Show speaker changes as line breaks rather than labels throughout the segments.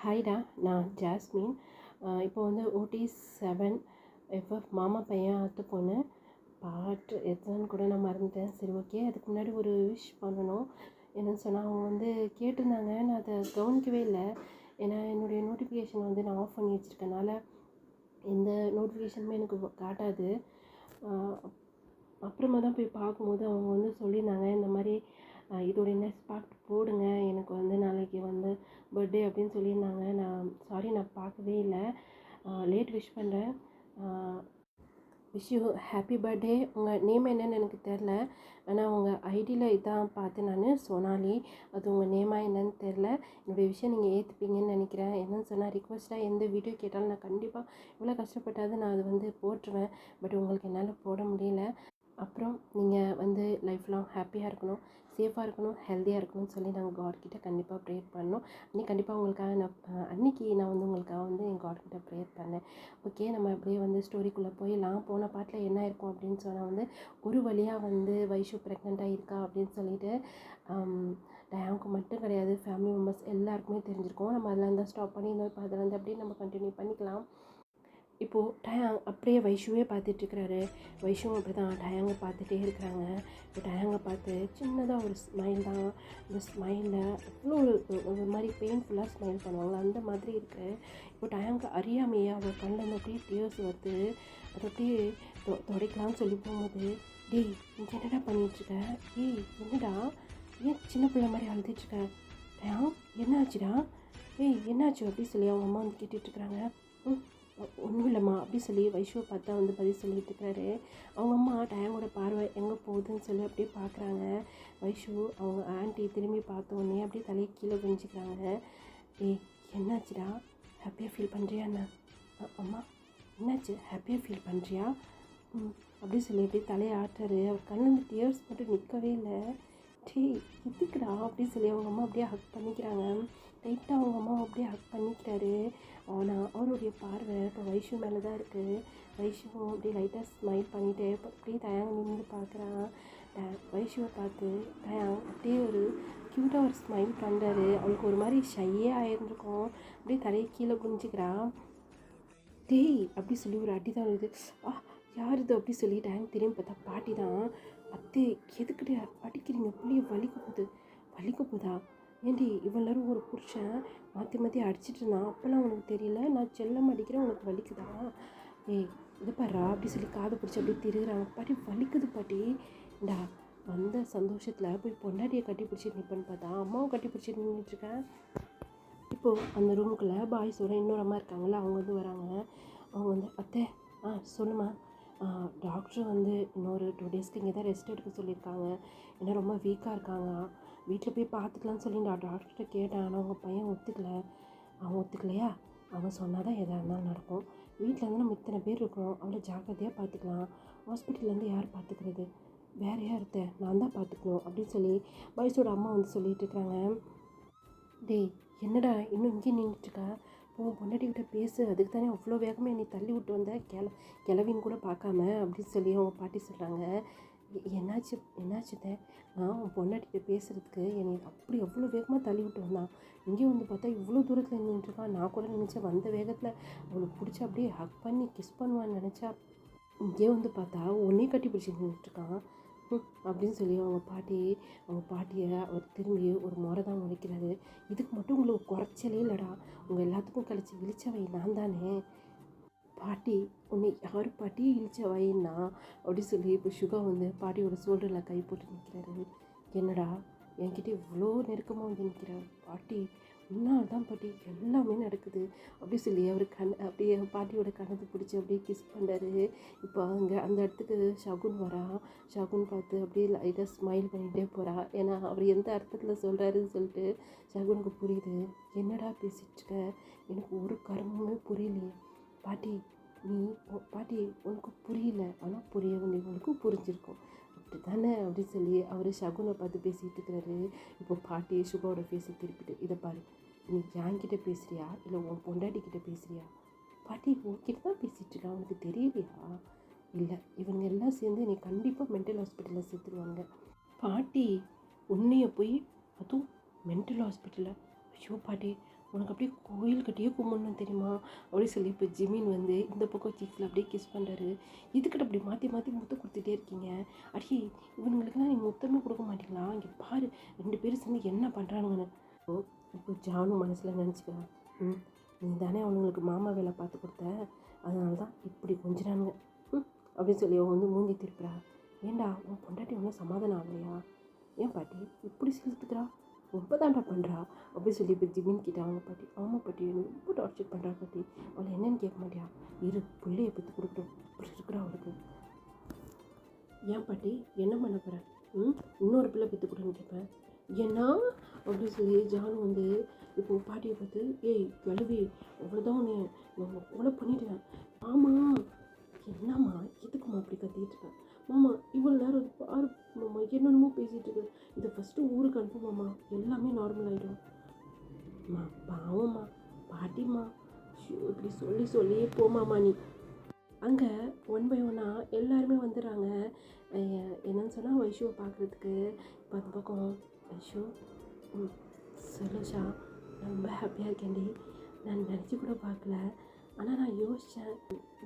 ஹாய்டா, நான் ஜாஸ்மின். இப்போ வந்து ஓடி 7 எஃப்எஃப் மாமா பையன் அத்தை பொண்ணு பாட்டு எத்தனைன்னு கூட நான் மறந்துட்டேன். சரி, ஓகே. அதுக்கு முன்னாடி ஒரு விஷ் பண்ணணும். என்னென்னு சொன்னால், அவங்க வந்து கேட்டிருந்தாங்க. நான் அதை கவனிக்கவே இல்லை. ஏன்னா என்னுடைய நோட்டிஃபிகேஷன் வந்து நான் ஆஃப் பண்ணி வச்சுருக்கனால எந்த நோட்டிஃபிகேஷனுமே எனக்கு காட்டாது. அப்புறமா தான் போய் பார்க்கும்போது அவங்க வந்து சொல்லியிருந்தாங்க, இந்த மாதிரி இதோடைய நெக்ஸ்ட் பார்ட் போடுங்க, எனக்கு வந்து நாளைக்கு வந்து பர்த்டே அப்படின்னு சொல்லியிருந்தாங்க. நான் பார்க்கவே இல்லை. லேட் விஷ் பண்ணுறேன். Wish you happy birthday. உங்கள் நேம் என்னன்னு எனக்கு தெரில, ஆனால் உங்கள் ஐடியில் இதான் பார்த்தேன் நான், சோனாலி. அது உங்கள் நேமாக என்னன்னு தெரில. என்னுடைய விஷயம் நீங்கள் ஏற்றுப்பீங்கன்னு நினைக்கிறேன். என்னென்னு சொன்னால், ரிக்வஸ்ட்டாக எந்த வீடியோ கேட்டாலும் நான் கண்டிப்பாக இவ்வளோ கஷ்டப்பட்டாது நான் அது வந்து போட்டுருவேன். பட் உங்களுக்கு என்னால் போட முடியல. அப்புறம் நீங்கள் வந்து லைஃப் லாங் ஹாப்பியாக இருக்கணும், சேஃபாக இருக்கணும், ஹெல்த்தியாக இருக்கணும்னு சொல்லி நாங்கள் காட்கிட்ட கண்டிப்பாக ப்ரேயர் பண்ணோம். கண்டிப்பாக உங்களுக்காக அன்றைக்கி நான் வந்து உங்களுக்காக வந்து என் காட்கிட்ட ப்ரேயர் பண்ணேன். ஓகே, நம்ம அப்படியே வந்து ஸ்டோரிக்குள்ளே போயிடலாம். போன பாட்டில் என்ன இருக்கும் அப்படின்னு சொன்னால் வந்து, ஒரு வழியாக வந்து வைஷு ப்ரெக்னெண்ட்டாக இருக்கா அப்படின்னு சொல்லிட்டு டயாவுக்கு மட்டும் கிடையாது, ஃபேமிலி மெம்பர்ஸ் எல்லாருக்குமே தெரிஞ்சிருக்கோம். நம்ம அதில் இருந்தால் ஸ்டாப் பண்ணி இப்போ அதில் வந்து அப்படியே நம்ம கண்டினியூ பண்ணிக்கலாம். இப்போது டயாங் அப்படியே வைஷுவே பார்த்துட்ருக்குறாரு. வைஷுவும் அப்படி தான் டயாங்கை பார்த்துட்டே இருக்கிறாங்க. இப்போ டயாங்கை பார்த்து சின்னதாக ஒரு ஸ்மைல் தான். இந்த ஸ்மைலில் அவ்வளோ ஒரு மாதிரி பெயின்ஃபுல்லாக ஸ்மைல் பண்ணுவாங்க, அந்த மாதிரி இருக்குது. இப்போ டயாங்கை அறியாமையே அவள் கண்ணில் அப்படியே டியர்ஸ் வருது. அதை அப்படியே துடைக்கலான்னு சொல்லி போகும்போது, டேய் இங்கே என்னடா பண்ணிகிட்ருக்க? ஏய் என்னடா, ஏன் சின்ன பிள்ளை மாதிரி அழுதுட்ருக்க? டயாங் என்னாச்சுடா? ஏய் என்னாச்சு அப்படி சொல்லி அவங்க அம்மா வந்து கேட்டுட்ருக்குறாங்க. ஒன்றும் இல்லைம்மா அப்படி சொல்லி வைஷுவை பார்த்தா வந்து பதில் சொல்லிட்டு இருக்கிறாரு. அவங்க அம்மா டயாங்கோட பார்வை எங்கே போகுதுன்னு சொல்லி அப்படியே பார்க்குறாங்க. வைஷு அவங்க ஆண்டி திரும்பி பார்த்தோன்னே அப்படியே தலையை கீழே குனிஞ்சிக்கிறாங்க. ஏய் என்னாச்சுடா, ஹாப்பியாக ஃபீல் பண்ணுறியா என்ன? அம்மா என்னாச்சு, ஹாப்பியாக ஃபீல் பண்ணுறியா? அப்படி சொல்லி அப்படியே தலையை ஆட்டுறாரு. அவர் கண்ணில் டியர்ஸ் மட்டும் நிற்கவே இல்லை. டீ எதுக்குடா அப்படி சொல்லி அவங்க அம்மா அப்படியே ஹக் பண்ணிக்கிறாங்க. லைட்டாக அவங்க அம்மா அப்படியே ஹக் பண்ணிக்கிறாரு. ஆனால் அவருடைய பார்வை இப்போ வைஷு மேலே தான் இருக்குது. வைஷுவும் அப்படியே லைட்டாக ஸ்மைல் பண்ணிவிட்டு அப்படியே டயாங் நின்று பார்க்குறான். வைஷுவை பார்த்து டயாங் அப்படியே ஒரு க்யூட்டாக ஒரு ஸ்மைல் பண்ணுறாரு. அவளுக்கு ஒரு மாதிரி ஷையே ஆயிருந்துருக்கும். அப்படியே தலையை கீழே குனிஞ்சிக்கிறான். டேய் அப்படி சொல்லி ஒரு அடி தான் இது. யார் இது அப்படி சொல்லி டயாங் திரும்பி பார்த்தா பாட்டி தான். அத்தை எதுக்கிட்டே அடிக்கிறீங்க, புள்ளிய வலிக்க போதா? ஏண்டி இவ்வளோ நேரம் ஒரு புருஷன் மாற்றி மாற்றி அடிச்சிட்டு இருந்தான், அப்போல்லாம் உனக்கு தெரியல? நான் செல்லம் அடிக்கிறேன், உனக்கு வலிக்குதா? ஏய் இது பாரா அப்படி சொல்லி காதை பிடிச்சி அப்படியே திருகிறாங்க. பாட்டி வலிக்குது பாட்டி. இந்தா வந்த சந்தோஷத்தில் போய் பொண்டாட்டியை கட்டி பிடிச்சி நிற்பேன்னு பார்த்தா அம்மாவும் கட்டி பிடிச்சி நின்றுட்டுருக்கேன். இப்போது அந்த ரூமுக்குள்ளே பாய்ஸோட இன்னொரு அம்மா இருக்காங்கள்ல, அவங்க வந்து வராங்க. அவங்க வந்து அத்தை சொல்லுமா, டாக்டர் வந்து இன்னொரு 2 டேஸ்க்கு இங்கே தான் ரெஸ்ட் எடுக்க சொல்லியிருக்காங்க, ஏன்னா ரொம்ப வீக்காக இருக்காங்க. வீட்டில் போய் பார்த்துக்கலான்னு சொல்லி நான் டாக்டர்கிட்ட கேட்டேன். ஆனால் அவங்க பையன் ஒத்துக்கலை. அவன் ஒத்துக்கலையா? அவன் சொன்னால் தான் எதாக இருந்தாலும் நடக்கும். வீட்டில் வந்து நம்ம இத்தனை பேர் இருக்கிறோம், அவ்வளோ ஜாக்கிரதையாக பார்த்துக்கலாம். ஹாஸ்பிட்டல்லேருந்து யார் பார்த்துக்கிறது? வேறு யார் அத்தை? நான் தான் பார்த்துக்கணும் அப்படின்னு சொல்லி பாய்ஸோட அம்மா வந்து சொல்லிகிட்டு இருக்கிறாங்க. டேய் என்னடா இன்னும் இங்கே நின்றுட்டுருக்கா? பொண்டாட்டிக்கிட்ட பேசு, அதுக்கு தானே அவ்வளோ வேகமாக என்னை தள்ளி விட்டு வந்த, கிளவின்னு கூட பார்க்காம அப்படின்னு சொல்லி அவங்க பாட்டி சொல்கிறாங்க. என்னாச்சுத? நான் உன் பொண்டாட்டிகிட்ட பேசுகிறதுக்கு என்னை அப்படி எவ்வளோ வேகமாக தள்ளி விட்டு வந்தான். இங்கே வந்து பார்த்தா இவ்வளோ தூரத்தில் நின்றுட்டுருக்கான். நான் கூட நினச்சேன் வந்த வேகத்தில் அவளுக்கு பிடிச்சி அப்படியே ஹக் பண்ணி கிஸ் பண்ணுவான்னு நினச்சா, இங்கே வந்து பார்த்தா ஒன்றே கட்டி பிடிச்சி நின்றுட்டுருக்கான் அப்படின்னு சொல்லி அவங்க பாட்டியை அவர் திரும்பி ஒரு முறை தான் முறைக்கிறாரு. இதுக்கு மட்டும் உங்களுக்கு குறைச்சலே இல்லைடா, உங்கள் எல்லாத்துக்கும் கழிச்சு இழிச்சவை நான் தானே. பாட்டி உன்னை யார் பாட்டி இழிச்சவைன்னா அப்படின்னு சொல்லி இப்போ சுகா வந்து பாட்டியோட சோல்டரில் கை போட்டு நிற்கிறாரு. என்னடா என்கிட்ட இவ்வளோ நெருக்கமாக வந்து நிற்கிறார் பாட்டி, முன்னால் தான் பாட்டி எல்லாமே நடக்குது அப்படி சொல்லி அவர் அப்படியே பாட்டியோட கணத்தை பிடிச்சி அப்படியே கிஸ் பண்ணுறாரு. இப்போ அங்கே அந்த இடத்துக்கு ஷகுன் வரா. ஷகுன் பார்த்து அப்படியே லைட்டாக ஸ்மைல் பண்ணிகிட்டே போகிறா. ஏன்னா அவர் எந்த அர்த்தத்தில் சொல்கிறாருன்னு சொல்லிட்டு ஷகுனுக்கு புரியுது. என்னடா பேசிகிட்ருக்க, எனக்கு ஒரு கர்மமே புரியலையே. பாட்டி உனக்கு புரியல, ஆனால் புரிய வேண்டியவங்களுக்கு புரிஞ்சிருக்கும் அப்படி தானே அப்படின்னு சொல்லி அவர் ஷகுனை பார்த்து பேசிகிட்டு இருக்கிறாரு. இப்போ பாட்டி சுகாவோட ஃபேஸை திருப்பிட்டு, இதை பாரு, நீ என்கிட்ட பேசுகிறியா இல்லை உன் பொண்டாட்டிக்கிட்ட பேசுகிறியா? பாட்டி உன்கிட்ட தான் பேசிகிட்ருக்கா, உனக்கு தெரியலையா? இல்லை, இவங்க எல்லாம் சேர்ந்து என்னை கண்டிப்பாக மென்டல் ஹாஸ்பிட்டலில் சேர்த்துருவாங்க. பாட்டி உன்னைய போய் அதுவும் மென்டல் ஹாஸ்பிட்டலில்? ஐயோ பாட்டி உனக்கு அப்படியே கோயில் கட்டியே கும்பிடணும் தெரியுமா அப்படி சொல்லி இப்போ ஜிமின் வந்து இந்த பக்கம் சீக்ஸில் அப்படியே கிஸ் பண்ணுறாரு. இதுக்கிட்ட அப்படி மாற்றி மாற்றி முத்தம் கொடுத்துட்டே இருக்கீங்க. அடி இவனுங்களுக்குலாம் நீங்கள் முத்தமே கொடுக்க மாட்டீங்களா? இங்கே பாரு 2 பேரும் சேர்ந்து என்ன பண்ணுறானுங்கன்னு. இப்போ ஜானு மனசில் நினச்சிக்கிறா, நீ தானே அவனுங்களுக்கு மாமா வேலை பார்த்து கொடுத்த, அதனால தான் இப்படி கொஞ்சிறானுங்க அப்படின்னு சொல்லி அவன் வந்து மூஞ்சி திருப்புறா. ஏண்டா உன் பொண்டாட்டி ஒன்றும் சமாதானம் ஆகலையா? ஏன் பாட்டி இப்படி செலுத்துக்கிறா? ரொம்ப தாண்டா பண்ணுறா அப்படி சொல்லி இப்போ ஜிமின் கிட்ட அவங்க பாட்டி, ஆமாம் பாட்டி ரொம்ப டார்ச்சர் பண்ணுறா பாட்டி, அவளை என்னன்னு கேட்க மாட்டியா? இரு பிள்ளையை பற்றி கொடுக்கட்டும் இப்படி இருக்கிறா அவளுக்கு. ஏன் பாட்டி என்ன பண்ண போகிறேன்? இன்னொரு பிள்ளை பெற்று கொடுன்னு கேட்பேன். ஏன்னா அப்படின்னு சொல்லி ஜானு வந்து இப்போது பாட்டியை பார்த்து, ஏய் கழுவி அவ்வளோதான் உன்னை நான் கொலை பண்ணிடுவேன். ஆமாம் என்னம்மா எதுக்குமா அப்படி கத்திக்கிட்டு இருக்கேன்? மாமா இவ்வளோ நேரம் பாரு மாமா என்னென்னமோ பேசிகிட்டு இருக்கு, இதை ஃபஸ்ட்டு ஊருக்கு அனுப்புமாம்மா எல்லாமே நார்மல் ஆகிடும். அம்மா பாவம்மா பாட்டிம்மா இப்படி சொல்லி சொல்லியே போமாம்மா நீ. அங்கே 1 by 1 எல்லாருமே வந்துடுறாங்க. என்னன்னு சொன்னால் வைஷுவை பார்க்குறதுக்கு. இப்போ அந்த பக்கம் வைஷு, சொல்லுஷா நான் ரொம்ப ஹாப்பியாக இருக்கேன்டி, நான் நினச்சி கூட பார்க்கல, ஆனால் நான் யோசித்தேன்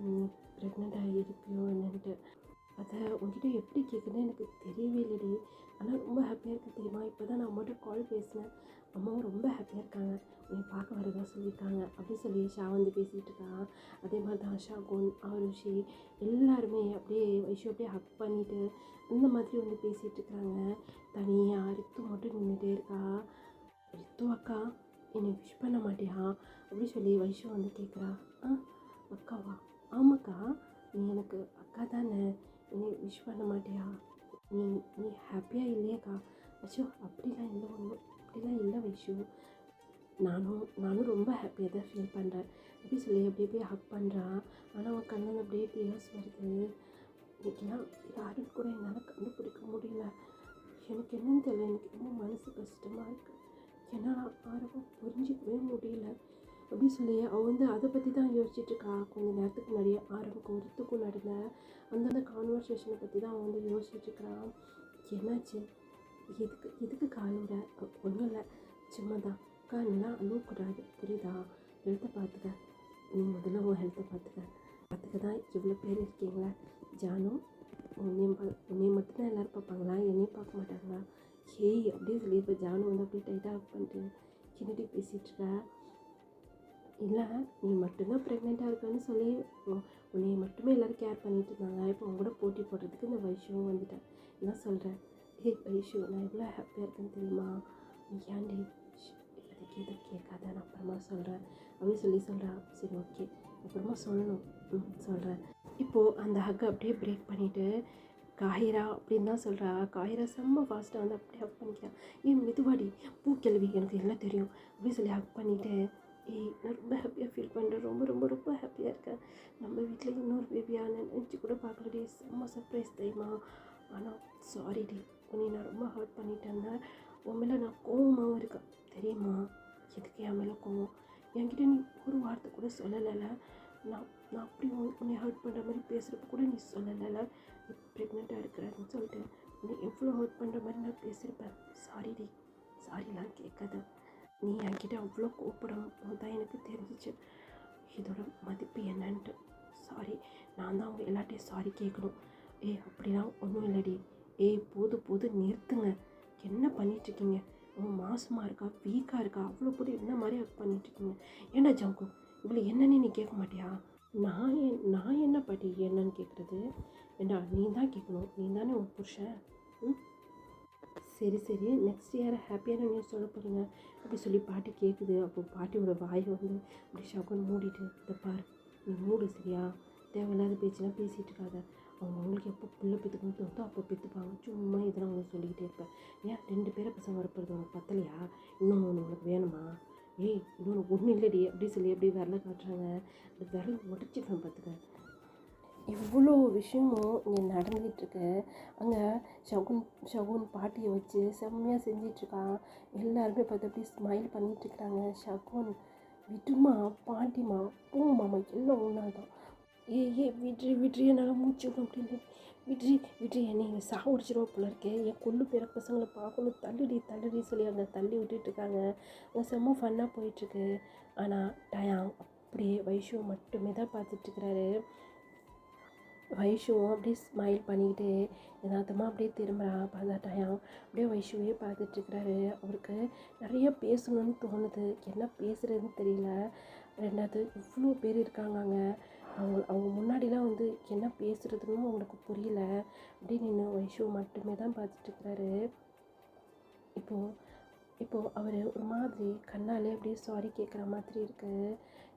நீ ப்ரெக்னெண்ட்டாக இருப்பியோ என்னன்ட்டு. அதை உங்ககிட்ட எப்படி கேட்குன்னு எனக்கு தெரியவே இல்லைடி, ஆனால் ரொம்ப ஹாப்பியாக இருக்குது தெரியுமா. இப்போ தான் நான் அம்மாட்ட கால் பேசினேன், அம்மாவும் ரொம்ப ஹாப்பியாக இருக்காங்க, உன்னை பார்க்க வரதா சொல்லியிருக்காங்க அப்படி சொல்லி ஷா வந்து பேசிகிட்டு இருக்கா. அதே மாதிரி தான் ஷாகுன் ஆருஷி எல்லாருமே அப்படியே வைஷு அப்படியே ஹக் பண்ணிவிட்டு இந்த மாதிரி வந்து பேசிகிட்டு இருக்கிறாங்க. தனியாக ரித்து மட்டும் நின்றுட்டே இருக்கா. ரித்து அக்கா என்னை விஷ் பண்ண மாட்டியா அப்படி சொல்லி வைஷு வந்து கேட்குறா. அக்காவா? ஆமாக்கா நீ எனக்கு அக்கா தானே, என்னை விஷ் பண்ண மாட்டியா? நீ நீ ஹாப்பியாக இல்லையாக்கா? அச்சோ அப்படிலாம் இல்லை, ஒன்றும் அப்படிலாம் இல்லை வைஷு, நானும் ரொம்ப ஹாப்பியாக தான் ஃபீல் பண்ணுறேன் அப்படி சொல்லி அப்படியே போய் ஹக் பண்ணுறா. ஆனால் அவன் கண்ணில் அப்படியே டியர்ஸ் வருது. இன்றைக்கெல்லாம் யாருன்னு கூட என்னால் கண்டுபிடிக்க முடியல. எனக்கு என்னன்னு தெரியல, எனக்கு ரொம்ப மனசு கஷ்டமாக இருக்குது, என்னால் ஆரம்பம் புரிஞ்சிக்கவே முடியல அப்படி சொல்லி அவள் வந்து அதை பற்றி தான் யோசிச்சுட்ருக்கா. கொஞ்சம் நேரத்துக்கு முன்னாடியே ஆரம்பம் ஒருத்துக்கும் நடந்த அந்தந்த கான்வர்சேஷனை பற்றி தான் அவன் வந்து யோசிச்சுட்ருக்கிறான். என்னாச்சு? எதுக்கு காலோட? ஒன்றும் இல்லை, சும்மா தான் அக்கா, நீலாம் அழுவக்கூடாது புரியுதா? ஹெல்த்தை பார்த்துக்க, நீ முதல்ல உன் ஹெல்த்தை பார்த்துக்க தான் இவ்வளோ பேர் இருக்கீங்களா. ஜானு உன்னை மட்டும்தான் எல்லோரும் பார்ப்பாங்களா, என்னையும் பார்க்க மாட்டாங்களா? ஹேய் அப்படியே சொல்லி இப்போ ஜானு வந்து அப்படியே டைட்டாக ஹக் பண்ணிட்டு கிண்ணிட்டு பேசிகிட்ருக்க. இல்லை நீ மட்டும்தான் ப்ரெக்னெண்ட்டாக இருக்கன்னு சொல்லி உன்னைய மட்டுமே எல்லோரும் கேர் பண்ணிகிட்டு இருந்தாங்க. இப்போ உங்க கூட போட்டி போடுறதுக்கு இந்த வைஷுவும் வந்துட்டேன். என்ன சொல்கிறேன்? வைஷு நான் எவ்வளோ ஹாப்பியாக இருக்கேன்னு தெரியுமா? நீ ஏன்டி இப்போதைக்கு எதுவும் கேட்காத, நான் அப்புறமா சொல்கிறேன் அப்படின்னு சொல்லி சொல்கிறா. சரி ஓகே அப்புறமா சொல்லணும், சொல்கிறேன். இப்போது அந்த ஹக்கை அப்படியே பிரேக் பண்ணிவிட்டு காஹிரா அப்படின்னு தான் சொல்கிறா. காஹிரா செம்ம ஃபாஸ்ட்டாக வந்து அப்படியே ஹக் பண்ணிக்கிறேன். ஏன் மெதுவாடி பூக்கிழவி எனக்கு எல்லாம் தெரியும் அப்படின்னு சொல்லி ஹக் பண்ணிவிட்டு, ஏய் நான் ரொம்ப ஹாப்பியாக ஃபீல் பண்ணுறேன், ரொம்ப ரொம்ப ரொம்ப ஹாப்பியாக இருக்கேன். நம்ம வீட்டில் இன்னொரு பேபியாக நினச்சி கூட பார்க்கலடி, செம்ம சர்ப்ரைஸ் தெரியுமா. ஆனால் சாரி டி, உன்னை நான் ரொம்ப ஹர்ட் பண்ணிட்டேன்னா உன் மேலே நான் கோவமாகவும் இருக்கேன் தெரியுமா. எதுக்கு என் மேலே கோவம்? என்கிட்ட நீ ஒரு வார்த்தை கூட சொல்லலைல. நான் அப்படி உன்னை ஹர்ட் பண்ணுற மாதிரி பேசுகிறப்ப கூட நீ சொல்லலைல, நீ ப்ரெக்னெண்ட்டாக இருக்கிறான்னு சொல்லிட்டு உன்னை எவ்வளோ ஹர்ட் பண்ணுற மாதிரி நான் பேசியிருப்பேன். சாரி டி, சாரிலாம் கேட்காத. நீ என்கிட்ட அவ்வளோ கோப்படும் தான் எனக்கு தெரிஞ்சிச்சு இதோட மதிப்பு என்னன்ட்டு. சாரி, நான் தான் அவங்க எல்லாட்டையும் சாரி கேட்கணும். அப்படிலாம் ஒன்றும் இல்லடி. போதும் நிறுத்துங்க, என்ன பண்ணிகிட்ருக்கீங்க? அவன் மாசமாக இருக்கா, வீக்காக இருக்கா, அவ்வளோ போட்டு என்ன மாதிரி பண்ணிகிட்ருக்கீங்க? ஏன்டா ஜங்கு இவ்வளோ என்னன்னு நீ கேட்க மாட்டியா? நான் என்ன பாட்டி என்னன்னு கேட்குறது? ஏண்டா நீ தான் கேட்கணும், நீ தானே உன் புருஷன். சரி நெக்ஸ்ட் இயர் ஹாப்பியான நியூஸ் சொல்ல போகிறீங்க அப்படி சொல்லி பாட்டி கேட்குது. அப்போ பாட்டியோட வாயை வந்து அப்படி ஷாக்குன்னு மூடிட்டு, இதை பாரு நீ மூடு சரியா, தேவையில்லாத பேச்செல்லாம் பேசிகிட்டு இருக்காத. அவங்களுக்கு எப்போ பிள்ளை பெற்றுக்கணும் தோணுதோ அப்போ பெற்றுப்பாங்க, சும்மா இதெல்லாம் அவங்க சொல்லிக்கிட்டே இருப்பேன். ஏன் 2 பேரை பசங்க வரப்போகிறது உனக்கு பத்தலையா? இன்னொன்று உனக்கு வேணுமா? இன்னொன்று ஒன்றும் இல்லடி அப்படி சொல்லி அப்படியே விரலை காட்டுறாங்க. அந்த விரல் உடச்சிப்பேன் பார்த்துக்க. இவ்வளோ விஷயமும் இங்கே நடந்துகிட்ருக்கு. அங்கே ஷகுன் பாட்டியை வச்சு செம்மையாக செஞ்சிட்ருக்கான். எல்லாருமே பார்த்து அப்படியே ஸ்மைல் பண்ணிகிட்ருக்குறாங்க. ஷகுன் விட்டுமா பாட்டிமா போமாம்மா எல்லாம் ஒன்றா தான் விட்ரி விட்ரி என்னால் மூச்சு விட அப்படின்னு விட்ரி விட்ரி என்னை சாவடிச்சிருவா போல இருக்கேன், என் கொள்ளு பேர பசங்களை பார்க்கணும், தள்ளுடி தள்ளுடி சொல்லி அங்கே தள்ளி விட்டுட்ருக்காங்க. அங்கே செம்ம ஃபன்னாக போயிட்டுருக்கு. ஆனால் டயாங் அப்படியே வைஷுவை மட்டுமே தான் பார்த்துட்ருக்குறாரு. வைஷுவும் அப்படியே ஸ்மைல் பண்ணிக்கிட்டு யதார்த்தமாக அப்படியே திரும்புகிறா. பார்த்தா டயாங் அப்படியே வைஷுவையே பார்த்துட்ருக்குறாரு. அவருக்கு நிறைய பேசணும்னு தோணுது, என்ன பேசுகிறதுன்னு தெரியல. ரெண்டாவது இவ்வளோ பேர் இருக்காங்க அங்கே, அவங்க முன்னாடிலாம் வந்து என்ன பேசுகிறதுன்னு அவங்களுக்கு புரியல. அப்படியே நின்று வைஷுவை மட்டுமே தான் பார்த்துட்ருக்குறாரு. இப்போது அவர் ஒரு மாதிரி கண்ணாலே அப்படியே சாரி கேட்குற மாதிரி இருக்குது.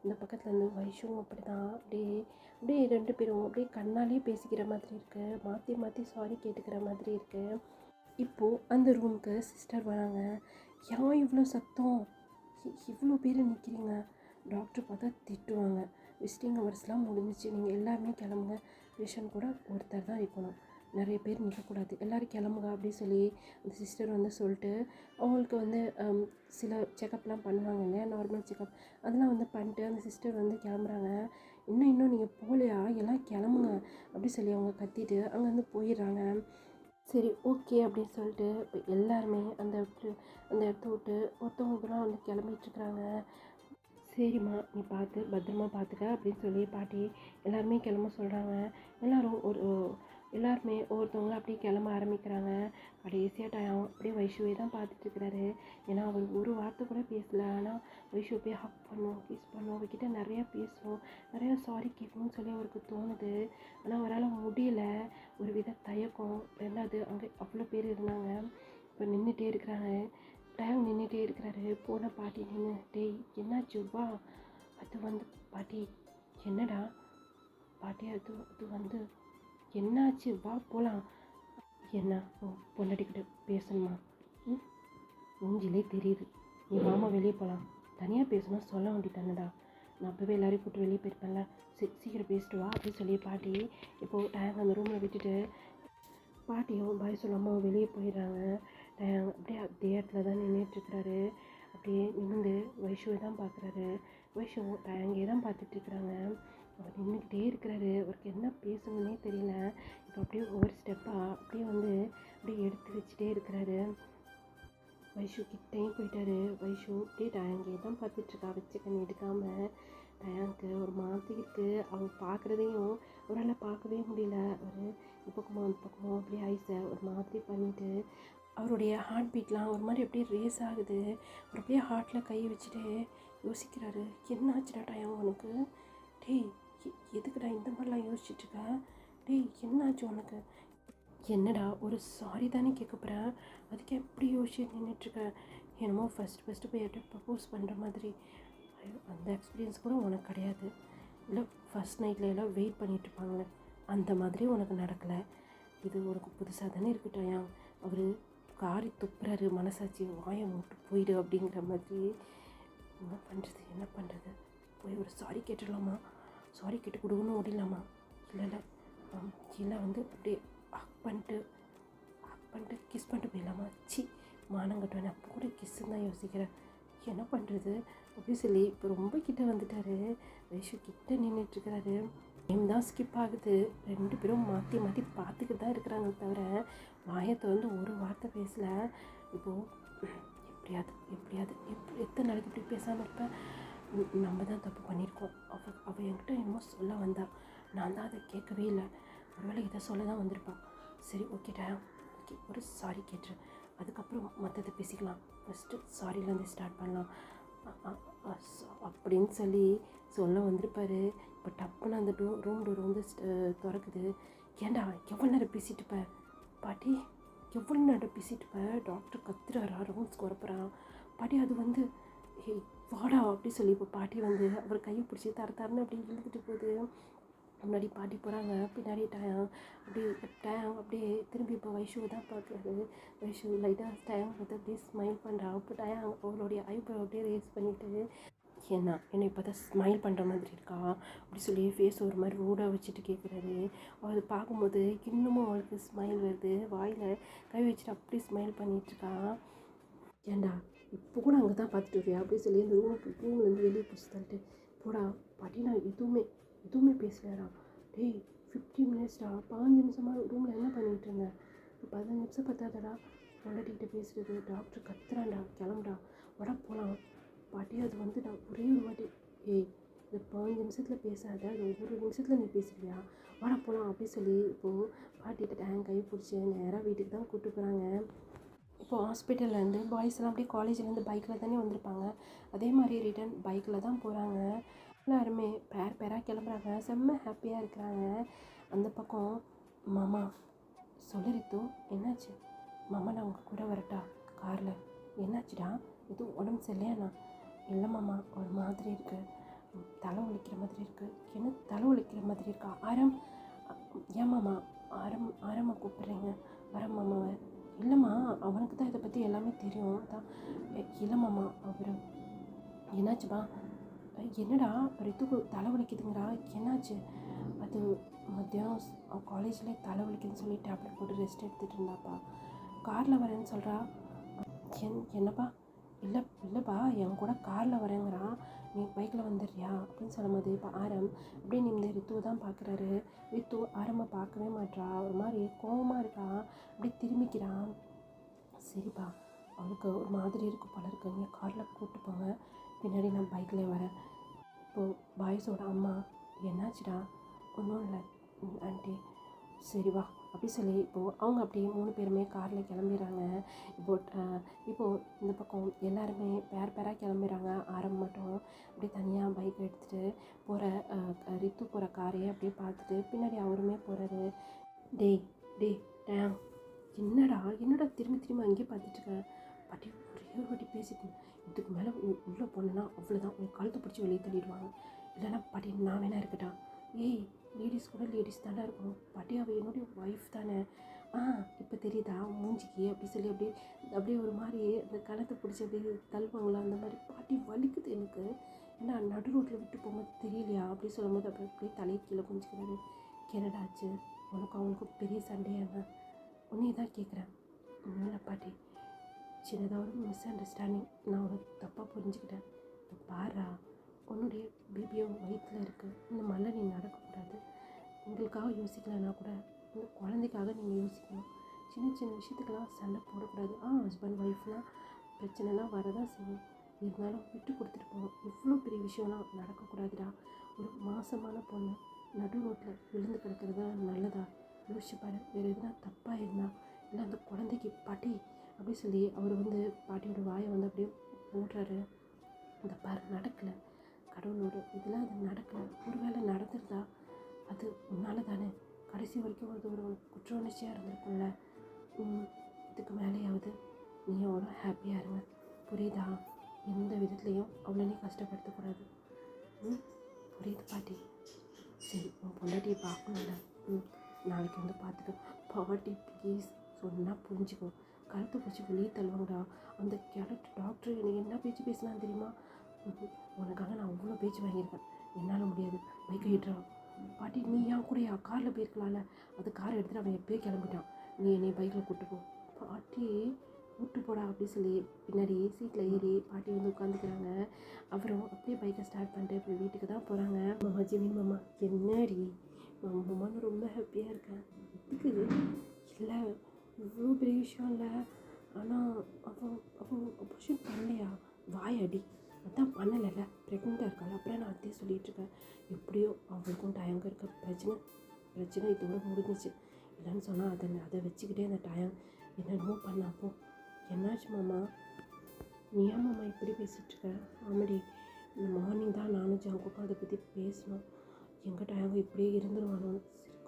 இந்த பக்கத்தில் இருந்து வைஷுவும் அப்படி தான் அப்படியே அப்படியே 2 பேரும் அப்படியே கண்ணாலே பேசிக்கிற மாதிரி இருக்குது, மாற்றி மாற்றி சாரி கேட்டுக்கிற மாதிரி இருக்குது. இப்போது அந்த ரூமுக்கு சிஸ்டர் வராங்க. ஏன் இவ்வளோ சத்தம், இவ்வளோ பேர் நிற்கிறீங்க, டாக்டர் பார்த்தா திட்டுவாங்க, விசிட்டிங் ஹவர்ஸ்லாம் முடிஞ்சிச்சு, நீங்கள் எல்லாருமே கிளம்புங்க, பேஷண்ட் கூட ஒருத்தர் தான் இருக்கணும், நிறைய பேர் நிற்கக்கூடாது, எல்லோரும் கிளம்புங்க அப்படின்னு சொல்லி அந்த சிஸ்டர் வந்து சொல்லிட்டு அவங்களுக்கு வந்து சில செக்கப்லாம் பண்ணுவாங்க இல்லையா, நார்மல் செக்கப் அதெல்லாம் வந்து பண்ணிட்டு அந்த சிஸ்டர் வந்து கிளம்புறாங்க. இன்னும் நீங்கள் போகலையா, எல்லாம் கிளம்புங்க அப்படி சொல்லி அவங்க கத்திட்டு அங்கேருந்து போயிடுறாங்க. சரி ஓகே அப்படின்னு சொல்லிட்டு இப்போ எல்லாருமே அந்த இடத்த விட்டு ஒருத்தவங்களுக்குலாம் வந்து கிளம்பிட்டுருக்குறாங்க. சரிம்மா நீ பத்திரமா பார்த்துக்க அப்படின்னு சொல்லி பாட்டி எல்லாருமே கிளம்ப சொல்கிறாங்க. எல்லாருமே ஒவ்வொருத்தவங்களும் அப்படியே கிளம்ப ஆரம்பிக்கிறாங்க. கடைசியாக டயம் அப்படியே வைஷுவை தான் பார்த்துட்ருக்கிறாரு. ஏன்னா அவர் ஒரு வார்த்தை கூட பேசலை, ஆனால் வைஷுவை போய் ஹக் பண்ணுவோம், கிஸ் பண்ணுவோம், அவர்கிட்ட நிறையா பேசுவோம், நிறையா சாரி கேட்கணும்னு சொல்லி அவருக்கு தோணுது. ஆனால் அவரால் முடியல, ஒரு வித தயக்கம். ரெண்டாவது அங்கே அவ்வளோ பேர் இருந்தாங்க, இப்போ நின்றுட்டே இருக்கிறாங்க. டயம் நின்றுட்டே இருக்கிறாரு. போன பாட்டி நின்று, டேய் என்னாச்சு வா, அது வந்து பாட்டி என்னடா பாட்டி, அது வந்து என்னாச்சு வா போகலாம். என்ன பொண்டாட்டிக்கிட்ட பேசணுமா, மூஞ்சிலே தெரியுது, நீ மாமா வெளியே போகலாம், தனியாக பேசணும் சொல்ல வேண்டியதானடா, நான் அப்போவே எல்லாரையும் கூப்பிட்டு வெளியே போயிருப்பேன்ல, சீக்கிரம் பேசிட்டு வா அப்படின்னு சொல்லி பாட்டி இப்போது டேங்க் அந்த ரூமில் விட்டுட்டு பாட்டியும் பாய் சொல்லாமல் வெளியே போயிடுறாங்க. டேங்க் அப்படியே அதே இடத்துல தான் நின்றுட்டுருக்கிறாரு. அப்படியே நிமிந்து வைஷுவை தான் பார்க்குறாரு. வைஷு டேங்கே தான் பார்த்துட்ருக்குறாங்க. அவர் நின்றுக்கிட்டே இருக்கிறாரு, அவருக்கு என்ன பேசணுன்னே தெரியல. இப்போ அப்படியே ஒவ்வொரு ஸ்டெப்பாக அப்படியே வந்து அப்படியே எடுத்து வச்சுட்டே இருக்கிறாரு. வைஷு கிட்டேயும் போயிட்டாரு. வைஷு அப்படியே டயாங்கே தான் பார்த்துட்ருக்கா, வச்சு கண்ணி எடுக்காமல். டயாங்க்கு ஒரு மாதிரி இருக்குது, அவன் பார்க்குறதையும் அவரால் பார்க்கவே முடியல. ஒரு இப்போக்குமா அந்த பக்கமோ அப்படியே ஐஸை ஒரு மாதிரி பண்ணிவிட்டு அவருடைய ஹார்ட் பீட்லாம் ஒரு மாதிரி அப்படியே ரேஸ் ஆகுது. அவர் அப்படியே ஹார்ட்டில் கை வச்சுட்டு யோசிக்கிறாரு, என்ன ஆச்சுடா டயம் உனக்கு, டேய் எதுக்குடா இந்த மாதிரிலாம் யோசிச்சுட்ருக்க, டேய் என்னாச்சு உனக்கு, என்னடா ஒரு சாரி தானே கேட்க போகிறேன், அதுக்கு எப்படி யோசிச்சு நின்றுட்டுருக்க, என்னமோ ஃபஸ்ட்டு போய் யார்கிட்ட ப்ரப்போஸ் பண்ணுற மாதிரி, அந்த எக்ஸ்பீரியன்ஸ் கூட உனக்கு கிடையாது, இல்லை ஃபஸ்ட் நைட்டில் எல்லாம் வெயிட் பண்ணிகிட்ருப்பாங்களே அந்த மாதிரி உனக்கு நடக்கலை, இது உனக்கு புதுசாக தானே இருக்கட்டையா, அவர் காரி துப்புறாரு, மனசாட்சி வாயை மூட்டு போயிடு அப்படிங்கிற மாதிரி. என்ன பண்ணுறது போய் ஒரு சாரி கேட்டுடலாமா, சாரி கேட்டு கொடுக்கணும் ஓடிடலாமா, இல்லை வந்து அப்படியே ஹக் பண்ணிட்டு கிஸ் பண்ணிட்டு போயிடலாமா, சி மானம் கட்டுவேன், அப்போ கூட கிஸ்ஸுன்னு தான் யோசிக்கிறேன், என்ன பண்ணுறது அப்படின்னு சொல்லி இப்போ ரொம்ப கிட்டே வந்துட்டார். வைஷு கிட்டே நின்றுட்டுருக்கிறாரு. டைம் தான் ஸ்கிப் ஆகுது, 2 பேரும் மாற்றி பார்த்துக்கிட்டு தான் இருக்கிறாங்க தவிர வாயத்தை வந்து ஒரு வார்த்தை பேசலை. இப்போது எப்படியாவது எத்தனை நாளைக்கு இப்படி பேசாமல் இருப்பேன், நம்ம தான் தப்பு பண்ணியிருக்கோம், அவள் என்கிட்ட என்னமோ சொல்ல வந்தா, நான் தான் அதை கேட்கவே இல்லை, ஒருவேளை இதை சொல்ல தான் வந்திருப்பாள், சரி ஓகேடா ஓகே ஒரு சாரி கேட்டுரு, அதுக்கப்புறம் மற்றதை பேசிக்கலாம், ஃபஸ்ட்டு சாரிலேருந்து ஸ்டார்ட் பண்ணலாம் அப்படின்னு சொல்லி சொல்ல வந்திருப்பார். இப்போ டப்புன்னு அந்த ரூம் டோர் வந்து திறக்குது. ஏண்டா எவ்வளோ நேரம் பேசிட்டு இருப்ப பாட்டி, எவ்வளோ நேரம் பேசிட்டு இருப்ப, டாக்டர் கத்துறாரா, ரவுண்ட்ஸ் குறப்புறான் பாட்டி, அது வந்து வாடா அப்படி சொல்லி இப்போ பாட்டி வந்து அவர் கையை பிடிச்சி தரன்னு அப்படி இழுத்துட்டு போகுது. முன்னாடி பாட்டி போகிறாங்க, பின்னாடி டயம் அப்படியே திரும்பி இப்போ வைஷுவை தான் பார்க்குறது. வைஷு லைட்டாக டயம் பார்த்து அப்படியே ஸ்மைல் பண்ணுறா. அப்போ டயம் அவளுடைய ஐப்ரோ அப்படியே ரேஸ் பண்ணிவிட்டு, என்னை பார்த்தா ஸ்மைல் பண்ணுற மாதிரி இருக்கா அப்படி சொல்லி ஃபேஸ் ஒரு மாதிரி ரூடாக வச்சுட்டு கேட்குறாரு. அவள் பார்க்கும்போது இன்னமும் அவளுக்கு ஸ்மைல் வருது, வாயில் கை வச்சுட்டு அப்படி ஸ்மைல் பண்ணிகிட்ருக்கா. ஏண்டா இப்போ கூட அங்கே தான் பார்த்துட்டு வரியா அப்படி சொல்லி அந்த ரூம்லேருந்து வெளியே பிடிச்சி தள்ளிட்டு, போடா பாட்டி நான் எதுவுமே பேசலடா. டேய் 15 மினிட்ஸ்டா, 15 நிமிஷமாக ரூமில் என்ன பண்ணிகிட்டு இருந்தேன்? 15 நிமிஷம் பத்தாதடா பொண்டாட்டிகிட்ட பேசுகிறது. டாக்டர் கத்துறான்டா, கிளம்புடா, வட போகலாம். பாட்டி அது வந்து நான் ஒரே ஒரு வாட்டி, ஏய் இந்த 15 நிமிஷத்தில் பேசாத, அது ஒரு நிமிஷத்தில் நீ பேசுறியா, வட போகலாம் அப்படி சொல்லி இப்போது பாட்டிகிட்ட டேங்க் கை பிடிச்சி நேராக வீட்டுக்கு தான் கூப்பிட்டு போகிறாங்க. இப்போது ஹாஸ்பிட்டல்லேருந்து பாய்ஸ்லாம் அப்படியே காலேஜ்லேருந்து பைக்கில் தானே வந்திருப்பாங்க, அதே மாதிரி ரிட்டன் பைக்கில் தான் போகிறாங்க. எல்லாருமே பேராக கிளம்புறாங்க, செம்ம ஹாப்பியாக இருக்கிறாங்க. அந்த பக்கம் மாமா சொல்லு ரித்து, என்னாச்சு? மாமா நான் உங்கள் கூட வரட்டா காரில்? என்னாச்சுடா, எதுவும் உடம்பு சரியில்லையாண்ணா? இல்லை மாமா, ஒரு மாதிரி இருக்குது, தலை வலிக்கிற மாதிரி இருக்குது. என்ன தலை வலிக்கிற மாதிரி இருக்கா? ஏன் மாமா ஆரம்மா கூப்பிட்றீங்க? வரேன் மாமாவை. இல்லைம்மா, அவனுக்கு தான் இதை பற்றி எல்லாமே தெரியும் தான். இல்லை மாமா, அவர் என்னாச்சுப்பா? என்னடா ரித்துக்கு தலை வலிக்குதுங்கிறா, என்னாச்சு? அது மத்தியானம் காலேஜில் தலை வலிக்குதுன்னு சொல்லி டேப்லெட் போட்டு ரெஸ்ட் எடுத்துகிட்டு இருந்தாப்பா, காரில் வரேன்னு சொல்கிறா. என்னப்பா? இல்லைப்பா, என் கூட காரில் வரேங்கிறா, நீ பைக்கில் வந்துடுறியா அப்படின்னு சொல்லும்போது இப்போ ஆரம் அப்படின்னு இந்த ரித்துவை தான் பார்க்குறாரு. ரித்து ஆரம்மை பார்க்கவே மாட்றா, ஒரு மாதிரி கோபமாக இருக்கா, அப்படி திரும்பிக்கிறான். சரிப்பா, அவளுக்கு ஒரு மாதிரி இருக்குது போல இருக்கு, நீங்கள் காரில் கூப்பிட்டு போங்க, பின்னாடி நான் பைக்கில் வரேன். இப்போது பாய்ஸோட அம்மா, என்னாச்சுடா? ஒன்றும் இல்லை ஆண்டி. சரி வா அப்படி சொல்லி இப்போது அவங்க அப்படியே 3 பேருமே காரில் கிளம்பிடுறாங்க. இப்போது இந்த பக்கம் எல்லாருமே பேராக கிளம்பிடுறாங்க. ஆரம் மட்டும் அப்படியே தனியாக பைக் எடுத்துகிட்டு போகிற ரித்து போகிற காரையே அப்படியே பார்த்துட்டு பின்னாடி அவருமே போகிறாரு. டேய் டேங், என்னடா திரும்பி அங்கேயே பார்த்துட்ருக்கேன்? பாட்டி ஒரே ஒரு வாட்டி பேசிட்டு, இதுக்கு மேலே உள்ளே போனேன்னா அவ்வளோதான், உன் கழுத்து பிடிச்சி வெளியே தள்ளிடுவாங்க. இல்லைன்னா பாட்டி நான் வேணா இருக்கட்டா? ஏய், லேடிஸ் கூட லேடிஸ் தானே இருக்கணும் பாட்டி, அவள் என்னுடைய ஒய்ஃப் தானே. இப்போ தெரியுதா மூஞ்சிக்கு அப்படி சொல்லி அப்படியே ஒரு மாதிரி அந்த கழுத்தை பிடிச்சி அப்படியே தள்ளுவாங்களா, அந்த மாதிரி. பாட்டி வலிக்குது எனக்கு, ஏன்னா நடு ரோட்டில் விட்டு போகும்போது தெரியலையா அப்படி சொல்லும்போது அப்படியே தலையை கீழே குஞ்சிக்கிறாரு. என்னடாச்சு உனக்கும் அவனுக்கும் பெரிய சண்டையா? என்ன உன்னையே தான் கேட்குறேன். இல்லை பாட்டி, சின்னதாக ஒரு மிஸ் அண்டர்ஸ்டாண்டிங், நான் உனக்கு தப்பாக புரிஞ்சுக்கிட்டேன். பாரா, உன்னுடைய பேபியும் வயிற்றில் இருக்குது, இந்த மாதிரிலாம் நீ நடக்கக்கூடாது. உங்களுக்காக யோசிக்கலைன்னா கூட இந்த குழந்தைக்காக நீங்கள் யோசிக்கணும். சின்ன விஷயத்துக்கெல்லாம் சண்டை போடக்கூடாது. ஹஸ்பண்ட் ஒய்ஃப்லாம் பிரச்சனைலாம் வரதான் செய்யும், இருந்தாலும் விட்டு கொடுத்துட்டு போகணும். இவ்வளோ பெரிய விஷயம்லாம் நடக்கக்கூடாதுடா. ஒரு மாசமான பொண்ணு நடு ரோட்டில் விழுந்து கிடக்கிறது நல்லதா? யோசிச்சு பாரு. வேறு எதுனா தப்பாக இருந்தால், இல்லை அந்த குழந்தைக்கு பாட்டி அப்படி சொல்லி அவர் வந்து பாட்டியோட வாயை வந்து அப்படியே போடுறாரு. அந்த பாரு நடக்கலை, கடவுளோட இதெல்லாம் அது நடக்கலை, ஒரு வேளை நடந்துருந்தா அது உன்னால் தானே, கடைசி வரைக்கும் அது ஒரு குற்ற உணர்ச்சியாக இருந்திருக்கும்ல. இதுக்கு மேலேயாவது நீ அவ்வளோ ஹாப்பியாக இருங்க, புரியுதா? எந்த விதத்துலேயும் அவ்வளோ நீ கஷ்டப்படுத்தக்கூடாது. புரியுது பாட்டி? சரி, உன் பொண்டாட்டியை பார்க்கணும்ல, நாளைக்கு வந்து பார்த்துக்கோ. பாட்டி ப்ளீஸ், சொன்னால் புரிஞ்சுக்கோ. கழுத்தை பிடிச்சி வெளியே தள்ளுவாங்கடா. அந்த கேரட் டாக்டர் எனக்கு என்ன பேச்சு பேசினான்னு தெரியுமா? உனக்காக நான் அவ்வளோ பேச்சு வாங்கியிருக்கேன், என்னால் முடியாது, பைக்கை விட்டுறா. பாட்டி நீ ஏன் கூடயா காரில் போயிருக்கலாம்ல, அது காரை எடுத்துகிட்டு அவன் எப்போயே கிளம்பிட்டான், நீ என்னை பைக்கில் கூப்பிட்டு போ. பாட்டி கூப்பிட்டு போடா அப்படி சொல்லி பின்னாடி சீட்டில் ஏறி பாட்டி வந்து உட்காந்துக்கிறாங்க. அப்புறம் அப்படியே பைக்கை ஸ்டார்ட் பண்ணிட்டு இப்போ வீட்டுக்கு தான் போகிறாங்க. மாமா ஜெமீன் மாமா, என்னடி மாமா, நான் ரொம்ப ஹாப்பியாக இருக்கேன். இதுக்கு இல்லை, இவ்வளோ பெரிய விஷயம் இல்லை, ஆனால் அவன் அபோஷன் பண்ணலையா? வாயடி, அதான் பண்ணலைல்ல, ப்ரெக்னெண்ட்டாக இருக்காள், அப்புறம் நான் அதே சொல்லிகிட்ருக்கேன். எப்படியோ அவங்களுக்கும் டயங்க இருக்க பிரச்சனை இதோட முடிஞ்சிச்சு. இல்லைன்னு சொன்னால் அதை வச்சுக்கிட்டே அந்த டயம் என்னென்னமோ பண்ணப்போ. என்னாச்சு மாமா? நீ ஏன் மாமா இப்படி பேசிகிட்ருக்க? ஆமாடி, இந்த மார்னிங் தான் நானும் ஜாங்குக்கும் அதை பற்றி பேசணும். எங்கள் டயங்க இப்படியே இருந்துருவானோ?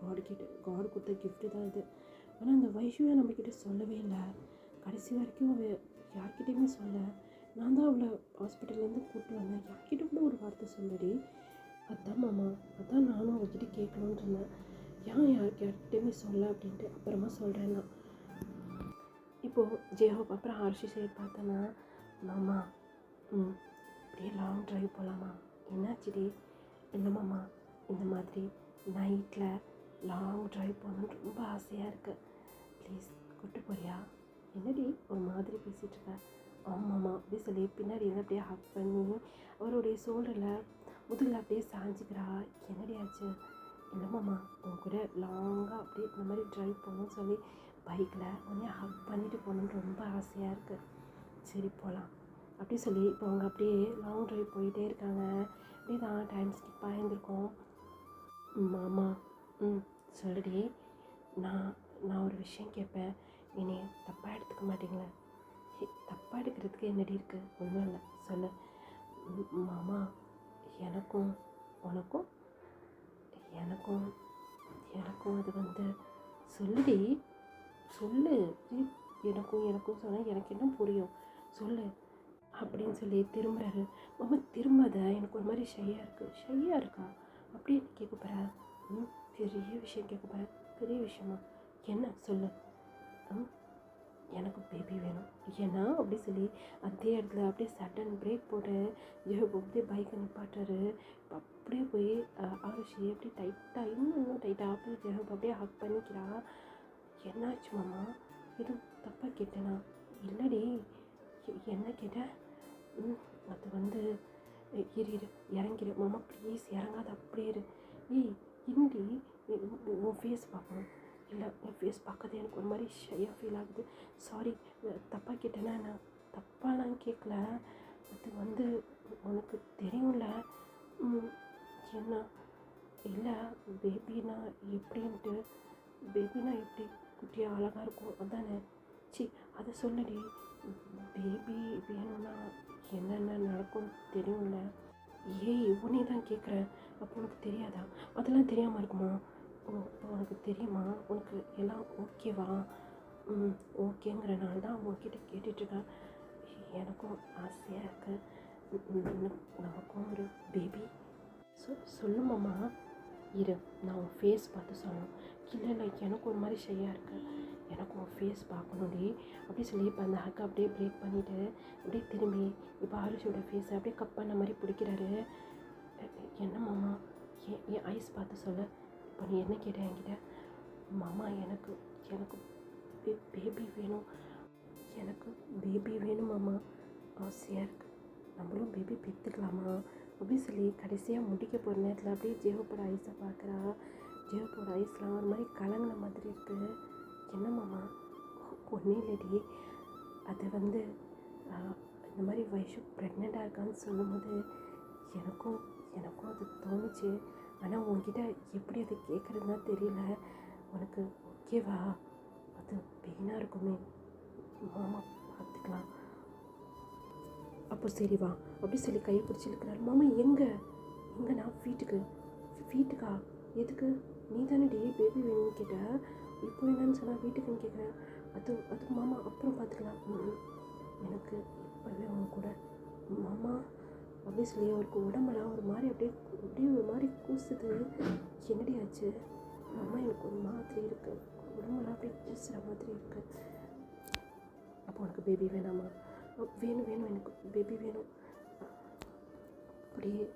சரி, காடு கொடுத்த கிஃப்ட்டு தான் இது. ஆனால் அந்த வைஷுவை நம்மக்கிட்ட சொல்லவே இல்லை, கடைசி வரைக்கும் அவள் யார்கிட்டையுமே சொல்ல. நான் தான் அவளை ஹாஸ்பிட்டல்லேருந்து கூப்பிட்டு வந்தேன், யார்கிட்ட கூட ஒரு வார்த்தை சொல்லடி. அதான் மாமா, அதான் நானும் அவகிட்ட கேட்கணுன்னு இருந்தேன், ஏன் யார்கிட்டையுமே சொல்ல அப்படின்ட்டு. அப்புறமா சொல்கிறேன் நான். இப்போது ஜெயஹோப் அப்புறம் ஹர்ஷி சைடு பார்த்தேன்னா, மாமா அப்படியே லாங் ட்ரைவ் போகலாமா? என்னாச்சுடி? இல்லை மாமா, இந்த மாதிரி நைட்டில் லாங் ட்ரைவ் போகணுன்னு ரொம்ப ஆசையாக இருக்குது, ப்ளீஸ் கூப்பிட்டு போறியா? என்னடி ஒரு மாதிரி பேசிகிட்ருக்க? ஆமாம்மா அப்படி சொல்லி பின்னாடி வந்து அப்படியே ஹக் பண்ணி அவருடைய ஷோல்டரில் முதுகில் அப்படியே சாஞ்சிக்கிறா. என்னடி ஆச்சு? இல்லை மாமா, உன் கூட லாங்காக அப்படியே இந்த மாதிரி ட்ரைவ் போகணும்னு சொல்லி பைக்கில் உடனே ஹக் பண்ணிட்டு போகணுன்னு ரொம்ப ஆசையாக இருக்குது. சரி போகலாம் அப்படி சொல்லி இப்போ அவங்க அப்படியே லாங் ட்ரைவ் போயிட்டே இருக்காங்க. அப்படியே தான் டைம் ஸ்கிப் ஆகியிருந்திருக்கோம். மாமா, சொல்லுடி. நான் நான் ஒரு விஷயம் கேட்பேன், இனி தப்பாக எடுத்துக்க மாட்டீங்களே? தப்பாக எடுக்கிறதுக்கு என்னடி இருக்குது? ஒன்றும் இல்லை, சொல்லு. மாமா, எனக்கும் உனக்கும் எனக்கும் எனக்கும் அது வந்து சொல்லுடி, சொல்லு. எனக்கும் சொன்னால் எனக்கு என்ன புரியும், சொல்லு அப்படின்னு சொல்லி திரும்புறாரு. மாமா திரும்பாத, எனக்கு ஒரு மாதிரி ஷையாக இருக்கா அப்படின்னு கேட்க போகிறேன். பெரிய விஷயம் கேட்க போகிறேன். பெரிய விஷயமா? என்ன சொல்லு. எனக்கு பேபி வேணும். ஏன்னா அப்படி சொல்லி அதே இடத்துல அப்படியே சடன் பிரேக் போட்டு அப்படியே பைக்கை நிப்பாட்டுறாரு. அப்படியே போய் ஆருஷி அப்படியே டைட்டாக இன்னும் டைட்டாக அப்படியே ஜெஹப் அப்படியே ஹக் பண்ணிக்கிறா. என்னாச்சு மாமா? எதுவும் தப்பாக கேட்டேனா? இல்லடி. என்ன கேட்டேன்? அது வந்து இரு இறங்கிடு மாமா, ப்ளீஸ் இறங்காத, அப்படியே இரு. இன்னடி உன் ஃபேஸ் பார்க்கணும். இல்லை, உன் ஃபேஸ் பார்க்கறது எனக்கு ஒரு மாதிரி ஷையாக ஃபீல் ஆகுது. சாரி, தப்பாக கேட்டேன்னா? நான் தப்பாலாம் கேட்கல. அது வந்து உனக்கு தெரியும்ல. என்ன? இல்லை, பேபினா எப்படின்ட்டு. பேபினா எப்படி குட்டியாக அழகாக இருக்கும் அதானே? அதை சொல்லடி. பேபி வேணும்னா என்னென்ன நடக்கும் தெரியும்ல. உன்னை தான் கேட்குறேன். அப்போ உனக்கு தெரியாதா? அதெல்லாம் தெரியாமல் இருக்குமா? இப்போ உனக்கு தெரியுமா? உனக்கு எல்லாம் ஓகேவா? ஓகேங்கிறனால தான் உங்ககிட்ட கேட்டுட்ருக்கேன். எனக்கும் ஆசையாக இருக்குது, நமக்கும் ஒரு பேபி. சொல்லுமாம்மா. இரு, நான் உன் ஃபேஸ் பார்த்து சொல்லணும். இல்லை, எனக்கு ஒரு மாதிரி ஷையாக இருக்குது, எனக்கு உன் ஃபேஸ் பார்க்கணுடி அப்படி சொல்லி இப்போ அந்த ஹக்கை அப்படியே பிரேக் பண்ணிவிட்டு அப்படியே திரும்பி இப்போ ஆருஷியோட ஃபேஸை அப்படியே கப் பண்ண மாதிரி பிடிக்கிறாரு. என்ன மாமா, என் ஐஸ் பார்த்து சொல்ல. இப்போ நீ என்ன கேட்ட என்கிட்ட? மாமா, எனக்கு பேபி வேணும். எனக்கு பேபி வேணும் மாமா, ஆசையாக இருக்குது. நம்மளும் பேபி பெற்றுக்கலாமா அப்படின்னு சொல்லி கடைசியாக முடிக்க போகிற நேரத்தில் அப்படியே ஜேவப்போட ஐஸை பார்க்குறா. ஜேவப்போட ஐஸ்லாம் ஒரு மாதிரி கலங்கின மாதிரி இருக்குது. என்ன மாமா? ஒன்றும் இல்லடி. அது வந்து இந்த மாதிரி வைஷு ப்ரெக்னெண்ட்டாக இருக்கான்னு சொல்லும்போது எனக்கும் அது தோணுச்சு. ஆனால் உங்ககிட்ட எப்படி அதை கேட்குறதுனா தெரியல. உனக்கு ஓகேவா? அது பெயினாக இருக்குமே மாமா, பார்த்துக்கலாம். அப்போ சரி வா அப்படி சொல்லி கையை பிடிச்சி இழுக்கிறாரு. மாமா எங்கண்ணா? வீட்டுக்கா? எதுக்கு? நீ தானே பேபி வேணும்னு கேட்ட, இப்போ என்னன்னு சொன்னால் வீட்டுக்குன்னு கேட்குறேன். அது மாமா அப்புறம் பார்த்துக்கலாம். எனக்கு இப்போவே அவங்க கூட மாமா அப்படி சொல்லி அவருக்கு உடம்பெல்லாம் ஒரு மாதிரி அப்படியே ஒரு மாதிரி கூசுது. என்னடி ஆச்சு? மாமா, எனக்கு ஒரு மாதிரி இருக்குது, உடம்பெல்லாம் அப்படியே கூசுகிற மாதிரி இருக்குது. அப்போ உனக்கு பேபி வேணாமா? வேணும், எனக்கு பேபி வேணும். அப்படியே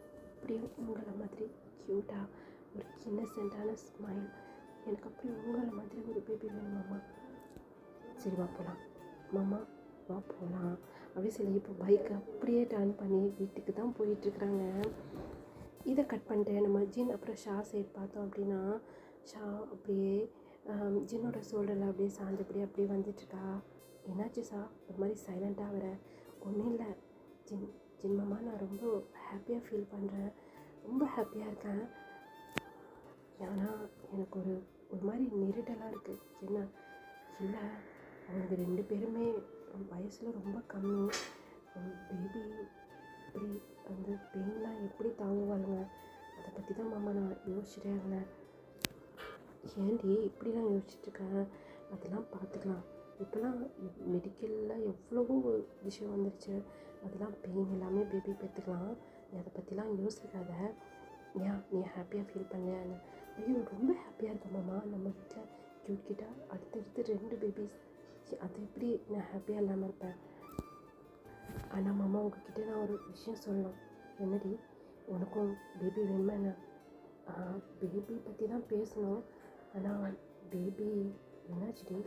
உங்களை மாதிரி க்யூட்டாக ஒரு இன்னசென்ட்டான ஸ்மைல், எனக்கு அப்படியே உங்களை மாதிரி ஒரு பேபி வேணும் மாமா. சரி வா போகலாம் மாமா, வா போகலாம் அப்படி சொல்லி இப்போ பைக்கை அப்படியே டர்ன் பண்ணி வீட்டுக்கு தான் போயிட்டுருக்குறாங்க. இதை கட் பண்ணிட்டு நம்ம ஜின் அப்புறம் ஷா சைட் பார்த்தோம் அப்படின்னா, ஷா அப்படியே ஜின்னோட ஷோல்டரில் அப்படியே சாஞ்சபடி அப்படியே வந்துட்டுருக்கா. என்னாச்சு ஷா, ஒரு மாதிரி சைலண்ட்டாக வர? ஒன்றும் இல்லை ஜின் மாமா, நான் ரொம்ப ஹாப்பியாக ஃபீல் பண்ணுறேன், ரொம்ப ஹாப்பியாக இருக்கேன். ஏன்னா எனக்கு ஒரு மாதிரி நெருடலாக இருக்குது. என்ன? இல்லை, அவங்க 2 பேருமே வயசில் ரொம்ப கம்மி. பேபி இப்படி அந்த பெயின்லாம் எப்படி தாங்குவாளுங்க? அதை பற்றி தான் மாமா நான் யோசிச்சுட்டே இருந்தேன். ஏன்டி இப்படிலாம் யோசிச்சுட்ருக்கேன்? அதெல்லாம் பார்த்துக்கலாம். இப்போலாம் மெடிக்கலில் எவ்வளவோ விஷயம் வந்துருச்சு. அதெல்லாம் பெயின் எல்லாமே பேபி பெற்றுக்கலாம். நீ அதை பற்றிலாம் யோசிக்காத. நீ ஹாப்பியாக ஃபீல் பண்ணேன்னு. ஐயோ, ரொம்ப ஹாப்பியாக இருக்கேன் மாமா. நம்ம வீட்டில் க்யூட்டாக அடுத்தடுத்து 2 பேபிஸ். அது எப்படி நான் ஹாப்பியாக இல்லாமல் இருப்பேன்? ஆனால் மாமா, உங்ககிட்ட நான் ஒரு விஷயம் சொல்லணும். என்னடி? உனக்கும் பேபி வேணுமா என்ன? பேபி பற்றி தான் பேசணும். ஆனால் பேபி என்னாச்சுடி?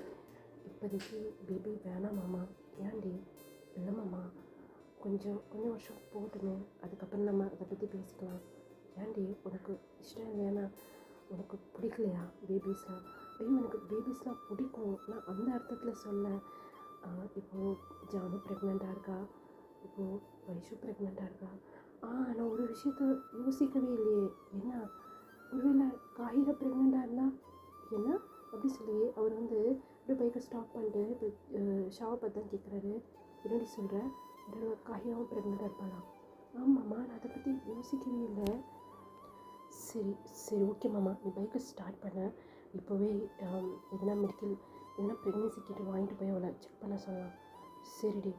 இப்போதைக்கு பேபி வேணாம் மாமா. ஏன்டி? இல்லை மாமா, கொஞ்சம் கொஞ்சம் வருஷம் போட்டுமே, அதுக்கப்புறம் நம்ம அதை பற்றி பேசிக்கலாம். ஏன்டி உனக்கு இஷ்டம் இல்லையாண்ணா? உனக்கு பிடிக்கலையா பேபிஸ்லாம்? ஐயோ எனக்கு பேபிஸ்லாம் பிடிக்கும், நான் அந்த அர்த்தத்தில் சொல்ல. இப்போது ஜானு ப்ரெக்னெண்ட்டாக இருக்கா, இப்போது வைஷு ப்ரெக்னெண்ட்டாக இருக்கா. நான் ஒரு விஷயத்த யோசிக்கவே இல்லையே. என்ன ஒருவேளை காஹிரா ப்ரெக்னெண்ட்டாக இருந்தால் என்ன அப்படி சொல்லி அவர் வந்து அப்படியே பைக்கை ஸ்டாப் பண்ணிட்டு இப்போ ஷாவை பார்த்து தான் கேட்குறாரு. என்னடி சொல்கிற, ஒரு காஹிராவும் ப்ரெக்னெண்ட்டாக இருப்பாளாம்? ஆமாம்மா, நான் அதை பற்றி யோசிக்கவே இல்லை. சரி சரி ஓகே மாமா, நீ பைக்கை ஸ்டார்ட் பண்ண. இப்போவே எதனா எதனா ப்ரெக்னென்சி கிட்ட வாங்கிட்டு போய் அவளை செக் பண்ண சொல்லலாம். சரிடி.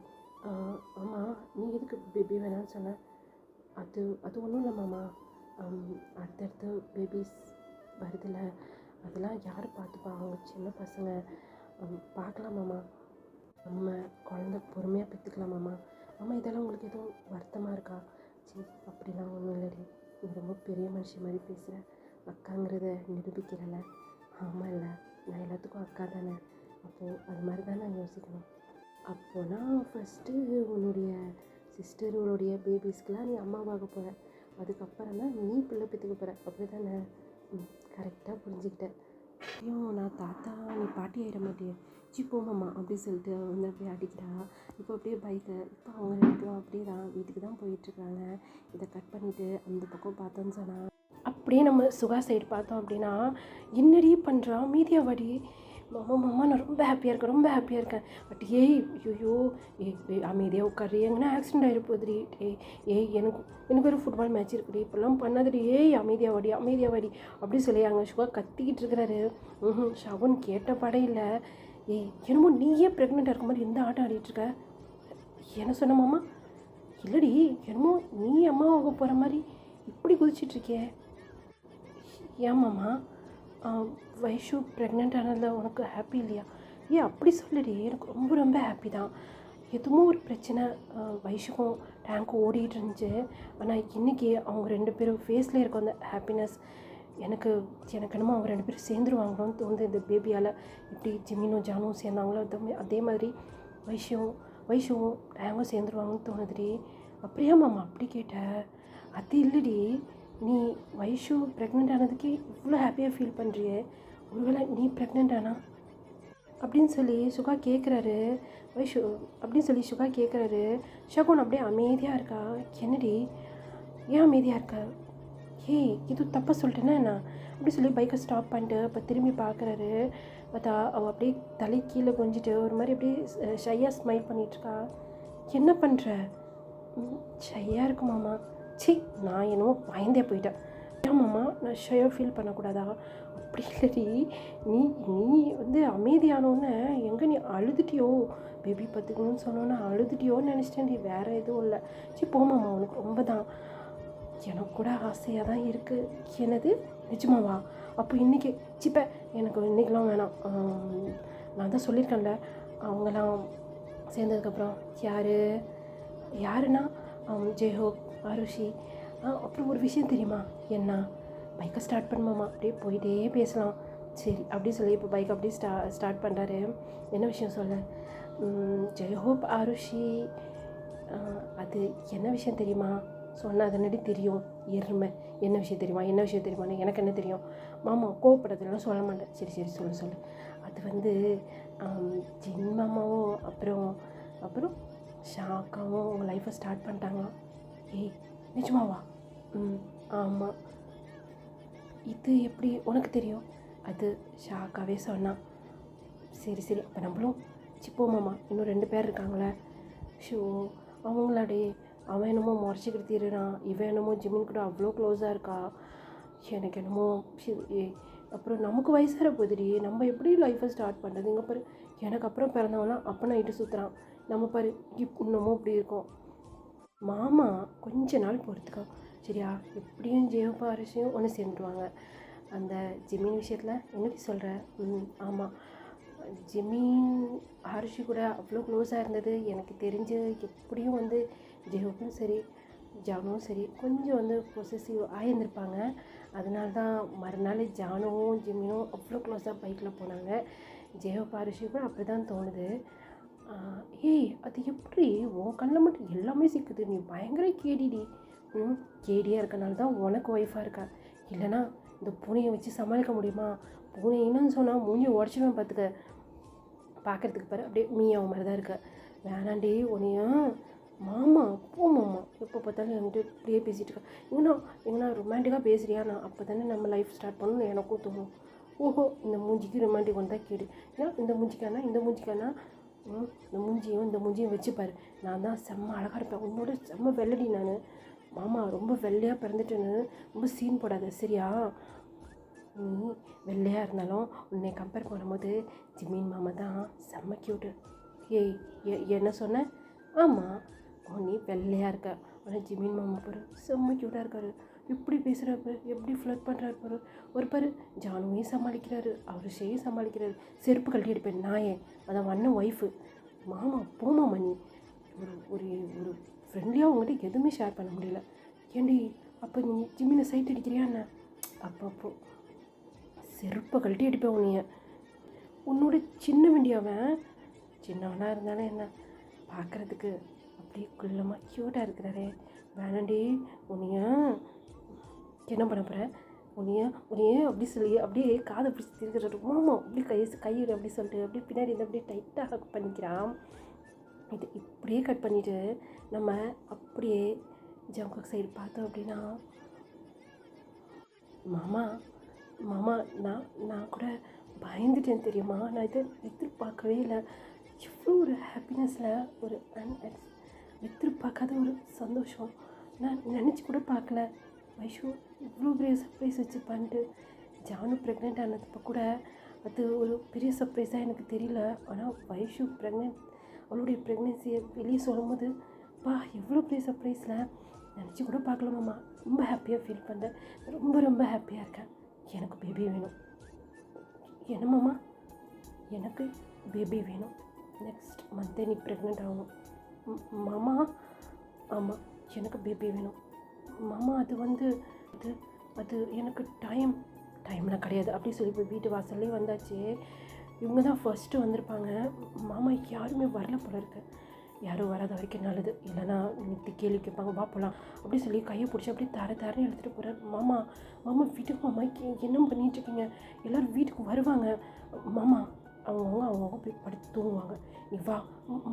ஆமாம், நீ எதுக்கு பேபி வேணான்னு சொன்ன? அது அது ஒன்றும் இல்லை மாமா. அடுத்தடுத்து பேபிஸ் வருதில்ல, அதெல்லாம் யார் பார்த்துப்பா? அவங்க சின்ன பசங்க. பார்க்கலாம் மாமா, நம்ம குழந்த பொறுமையாக பெற்றுக்கலாம் மாமா. ஆமாம், இதெல்லாம் உங்களுக்கு எதுவும் வருத்தமாக இருக்கா? சரி அப்படிலாம் ஒன்றும் இல்லைடி, நீ ரொம்ப பெரிய மனுஷி மாதிரி பேசுகிற. அக்காங்கிறத நிரூபிக்கிறல. ஆமாம் இல்லை, நான் எல்லாத்துக்கும் அக்கா தானே, அப்போது அது மாதிரி தான் நான் யோசிக்கணும். அப்போனா ஃபஸ்ட்டு உன்னுடைய சிஸ்டருடைய பேபிஸ்க்கெலாம் நீ அம்மாவாக போகிற, அதுக்கப்புறம் தான் நீ பிள்ளை பெற்றுக்க போகிற, அப்படி தானே? கரெக்டாக புரிஞ்சுக்கிட்டேன். ஐயோ நான் தாத்தா நீ பாட்டி ஆகிட மாட்டியே, சி போமாம்மா அப்படி சொல்லிட்டு வந்து அப்படியே அடிக்கிறா. இப்போ அப்படியே பைக்கை இப்போ அவங்க ரெண்டு பேரும் அப்படியே தான் வீட்டுக்கு தான் போயிட்டுருக்காங்க. இதை கட் பண்ணிவிட்டு அந்த பக்கம் பார்த்தோன்னு சொன்னால் அப்படியே நம்ம சுகா சைடு பார்த்தோம் அப்படின்னா, என்னடி பண்ணுறா மீதியா வாடி. மாமா மாமா நான் ரொம்ப ஹாப்பியாக இருக்கேன், ரொம்ப ஹாப்பியாக இருக்கேன். பட் ஐயோ அமைதியாக உட்காரு, எங்கன்னா ஆக்சிடென்ட் ஆகிட போகுதுடி. எனக்கு ஒரு ஃபுட்பால் மேட்ச் இருக்குடி, இப்போல்லாம் பண்ணாதடி. அமைதியாக வாடி அப்படி சொல்லி அங்கே சுகா கத்திக்கிட்டு இருக்கிறாரு. ஷவன் கேட்ட படம் இல்லை. என்னமோ நீயே ப்ரெக்னெண்ட்டாக இருக்க மாதிரி எந்த ஆட்டம் ஆடிட்டுருக்க? என்ன சொன்ன மாமா? இல்லடி, என்னமோ நீ அம்மாவாக போகிற மாதிரி இப்படி குதிச்சிட்ருக்கே. ஏமாம்மா, வைஷு ப்ரெக்னென்ட் ஆனதில் உனக்கு ஹாப்பி இல்லையா? அப்படி சொல்லுடி, எனக்கு ரொம்ப ரொம்ப ஹாப்பி தான். எதுவும் ஒரு பிரச்சனை வைஷுக்கும் டேங்க்கும் ஓடிக்கிட்டு இருந்துச்சு. ஆனால் இன்றைக்கி அவங்க ரெண்டு பேரும் ஃபேஸில் இருக்க அந்த ஹாப்பினஸ் எனக்கு என்னமோ அவங்க ரெண்டு பேரும் சேர்ந்துருவாங்களோன்னு தோணுது. இந்த பேபியால் எப்படி ஜிமினும் ஜானும் சேர்ந்தாங்களோ அதே மாதிரி வைஷுவும் டேங்கும் சேர்ந்துருவாங்கன்னு தோணுதுடி. அப்படியா மாமா அப்படி கேட்ட? அது இல்லடி, நீ வைஷு ப்ரெக்னென்ட் ஆனதுக்கே இவ்வளோ ஹாப்பியாக ஃபீல் பண்ணுறியே, ஒருவேளை நீ ப்ரெக்னென்ட் ஆனா அப்படின்னு சொல்லி சுகா கேட்குறாரு. வைஷு அப்படின்னு சொல்லி சுகா கேட்குறாரு. ஷகுன் அப்படியே அமைதியாக இருக்கா. என்னடி ஏன் அமைதியாக இருக்கா? இது தப்பாக சொல்லிட்டேன்னா என்ன அப்படி சொல்லி பைக்கை ஸ்டாப் பண்ணிட்டு அப்போ திரும்பி பார்க்குறாரு. பார்த்தா அவள் அப்படியே தலை கீழே கொஞ்சிட்டு ஒரு மாதிரி அப்படியே ஷையாக ஸ்மைல் பண்ணிகிட்ருக்கா. என்ன பண்ணுற? ஷையாக இருக்கு மாமா. நான் என்னமோ பயந்தே போயிட்டேன். மாமா நான் ஷையாக ஃபீல் பண்ணக்கூடாதா? அப்படி இல்லடி, நீ நீ வந்து அமைதியானோன்னு எங்கே நீ அழுதுட்டியோ, பேபி பார்த்துக்கணும்னு சொன்னோன்னே அழுதுட்டியோன்னு நினச்சிட்டேன். நீ வேறு எதுவும் இல்லை. போமாம்மா, உனக்கு ரொம்ப தான். எனக்கு கூட ஆசையாக தான் இருக்குது. என்னது நிஜமாவா? அப்போ இன்றைக்கி சிப்ப எனக்கு இன்றைக்கெலாம் வேணாம். நான் தான் சொல்லியிருக்கேன்ல, அவங்களாம் சேர்ந்ததுக்கப்புறம் யாருன்னா ஜெய்ஹோப், ஆருஷி. அப்புறம் ஒரு விஷயம் தெரியுமா? என்ன? பைக்கை ஸ்டார்ட் பண்ணுமாம்மா, அப்படியே போயிட்டே பேசலாம். சரி அப்படி சொல்லி இப்போ பைக் அப்படியே ஸ்டார்ட் பண்ணுறாரு. என்ன விஷயம் சொல்ல? ஜெய்ஹோப், ஆருஷி, அது என்ன விஷயம் தெரியுமா? சொன்னால் அதனடி தெரியும் எருமை. என்ன விஷயம் தெரியுமான்னு எனக்கு என்ன தெரியும் மாமா, கோவப்படுறதுலாம் சொல்ல மாட்டேன். சரி சொல்லு. அது வந்து ஜின் மாமாவும் அப்புறம் ஷாக்காவும் உங்கள் லைஃப்பை ஸ்டார்ட் பண்ணிட்டாங்களாம். நிஜமாவா? ஆமாம். இது எப்படி உனக்கு தெரியும்? அது ஷாக்காவே சொன்னான். சரி அப்போ நம்மளும் போமாம்மா, இன்னும் 2 பேர் இருக்காங்களே. அவங்களாடே அவன் என்னமோ முறைச்சிக்கிட்டு தீருறான், இவன் என்னமோ ஜிமின் கூட அவ்வளோ க்ளோஸாக இருக்கா. எனக்கு என்னமோ அப்புறம் நமக்கு வயசாக போகுதுடி, நம்ம எப்படி லைஃப்பை ஸ்டார்ட் பண்ணுறது? இங்கே பாரு, எனக்கு அப்புறம் பிறந்தவனா அப்போ நைட்டு சுற்றுறான். நம்ம பாரு இன்னமும் இப்படி இருக்கோம். மாமா கொஞ்ச நாள் பொறுத்துக்கோ சரியா? எப்படியும் ஜெயப்பா அரசியும் ஒன்று சேர்ந்துருவாங்க. அந்த ஜிமின் விஷயத்தில் என்னடி சொல்கிற? ஆமாம், ஜிமின் ஹரிஷி கூட அவ்வளோ க்ளோஸாக இருந்தது எனக்கு தெரிஞ்சு. எப்படியும் வந்து ஜெயோப்பும் சரி ஜானுவும் சரி கொஞ்சம் வந்து பொசசிவ் ஆகியிருந்திருப்பாங்க. அதனால தான் மறுநாள் ஜானுவும் ஜிமினும் அவ்வளோ க்ளோஸாக பைக்கில் போனாங்க. ஜெயோப் ஹரிஷி கூட அப்படி தான் தோணுது. ஏய் அது எப்படி உன் கண்ணில் மட்டும் எல்லாமே சிக்குது, நீ பயங்கர கேடிடி. கேடியாக இருக்கனால தான் உனக்கு ஒய்ஃபாக இருக்கா, இல்லைனா இந்த பூனையை வச்சு சமாளிக்க முடியுமா? பூனை என்னன்னு சொன்னால் மூஞ்சி உடச்சிடுவேன் பார்த்துக்க. பார்க்குறதுக்கு பாரு அப்படியே மீயாவும் மாதிரி தான் இருக்க. வேணாண்டி உன்னைய. மாமா போ மாமா, எப்போ பார்த்தாலும் என்கிட்ட இப்படியே பேசிகிட்டு இருக்கேன். எங்கன்னா ரொமான்டிக்காக பேசுகிறியா? நான் அப்போ தானே நம்ம லைஃப் ஸ்டார்ட் பண்ணணும்னு எனக்கும் தோணும். ஓஹோ, இந்த மூஞ்சிக்கு ரொமான்டிக் ஒன்று தான் கேடு. ஏன்னா இந்த மூஞ்சிக்கானா இந்த மூஞ்சியும் வச்சுப்பாரு. நான் தான் செம்ம அழகாக இருப்பேன், உன்னோட செம்ம வெள்ளடி நான். மாமா ரொம்ப வெள்ளையாக பிறந்துட்டேன்னு ரொம்ப சீன் போடாத சரியா? நீ வெள்ளையாக இருந்தாலும் உன்னை கம்பேர் பண்ணும்போது ஜிமின் மாமா தான் செம்ம க்யூட்டு. ஏய் என்ன சொன்ன? ஆமாம், நீ வெள்ளையாக இருக்க, ஆனால் ஜிமின் மாமா பாரு செம்ம க்யூட்டாக இருக்காரு. எப்படி பேசுகிறாரு, எப்படி ஃப்ளட் பண்ணுறாரு பாரு. ஒரு பாரு ஜானுவையும் சமாளிக்கிறாரு, அவர் ஷேயும் சமாளிக்கிறாரு. செருப்பு கழட்டி எடுப்பேன் நாயே, அதான் அண்ணன் ஒய்ஃபு. மாமா போமாம்மா, நீ ஒரு ஒரு ஒரு ஃப்ரெண்ட்லியாக உங்கள்கிட்ட எதுவுமே ஷேர் பண்ண முடியல. ஏண்டி அப்போ நீ ஜிம்மினை சைட் அடிக்கிறியா என்ன? அப்போ செருப்பை கழட்டி அடிப்பேன் உன்னைய. உன்னோட சின்ன வண்டியாவன் சின்னவனாக இருந்தாலும் என்ன பார்க்குறதுக்கு அப்படியே குள்ளமாக க்யூட்டாக இருக்கிறாரே. வேணாண்டி உன்னைய என்ன பண்ண போகிறேன்? உன்னைய அப்படி சொல்லி அப்படியே காதை பிடிச்சி திருக்கிறாரு. மாமா அப்படி கையில் அப்படி சொல்லிட்டு அப்படியே பின்னாடி இருந்து அப்படியே டைட்டாக கட் பண்ணிக்கிறான். இது இப்படியே கட் பண்ணிவிட்டு நம்ம அப்படியே ஜங்குக் சைடு பார்த்தோம் அப்படின்னா, மாமா நான் கூட பயந்துட்டேன் தெரியுமா? நான் இதை எதிர்பார்க்கவே இல்லை. இவ்வளோ ஒரு ஹாப்பினஸில் ஒரு எதிர்பார்க்காத ஒரு சந்தோஷம் நான் நினச்சி கூட பார்க்கல. வைஷு இவ்வளோ பெரிய சர்ப்ரைஸ் வச்சு பண்ணிட்டு ஜானு ப்ரெக்னென்ட் ஆனதுப்போ கூட அது ஒரு பெரிய சர்ப்ரைஸாக எனக்கு தெரியல. ஆனால் வைஷு அவளுடைய ப்ரெக்னென்சியை வெளியே சொல்லும்போது எவ்வளோ பெரிய சர்ப்ரைஸில் நினச்சி கூட பார்க்கல மாமா. ரொம்ப ஹாப்பியாக ஃபீல் பண்ணுறேன், ரொம்ப ஹாப்பியாக இருக்கேன். எனக்கு பேபி வேணும். என்ன மாமா? எனக்கு பேபி வேணும். நெக்ஸ்ட் மந்த்தே நீ ப்ரெக்னென்ட் ஆகணும் மாமா. ஆமாம், எனக்கு பேபி வேணும் மாமா. அது எனக்கு டைம்லாம் கிடையாது அப்படி சொல்லி இப்போ வீட்டு வாசல்லே வந்தாச்சு. இவங்க தான் ஃபஸ்ட்டு வந்திருப்பாங்க. மாமா யாருமே வரல போல இருக்கு. யாரும் வராத வரைக்கும் நல்லது, இல்லைனா நிறுத்தி கேள்வி கேட்பாங்க. வா போகலாம் அப்படி சொல்லி கையை பிடிச்சி அப்படியே தரன்னு எடுத்துகிட்டு போகிறேன். மாமா வீட்டுக்கு மாமா என்ன பண்ணிகிட்ருக்கீங்க? எல்லோரும் வீட்டுக்கு வருவாங்க மாமா. அவங்க போய் படுத்து தூங்குவாங்க. நீ வா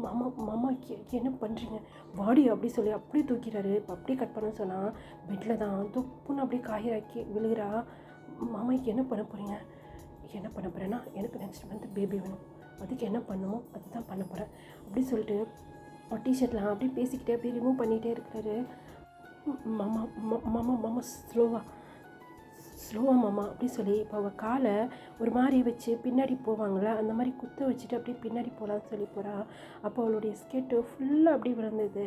மாமா என்ன பண்ணுறீங்க? வாடி அப்படி சொல்லி அப்படியே தூக்கிறாரு. இப்போ அப்படியே கட் பண்ண சொன்னால் பெட்டில் தான் தொப்புன்னு அப்படியே காயிறாக்கி விழுகிறா. மாமாக்கு என்ன பண்ண போகிறீங்க? என்ன பண்ண போகிறேன்னா, எனக்கு நெக்ஸ்ட் மந்த் பேபி வேணும், அதுக்கு என்ன பண்ணுமோ அதுதான் பண்ண போகிறேன் அப்படி சொல்லிட்டு டிஷர்ட்லாம் அப்படியே பேசிக்கிட்டே அப்படியே ரிமூவ் பண்ணிகிட்டே இருக்கிறாரு. மாமா ஸ்லோவாக மாமா அப்படி சொல்லி இப்போ அவள் காலை ஒரு மாதிரி வச்சு பின்னாடி போவாங்களே அந்த மாதிரி குத்த வச்சுட்டு அப்படியே பின்னாடி போகலான்னு சொல்லி போகிறா. அப்போ அவளுடைய ஸ்கெட்டு ஃபுல்லாக அப்படியே விழுந்தது.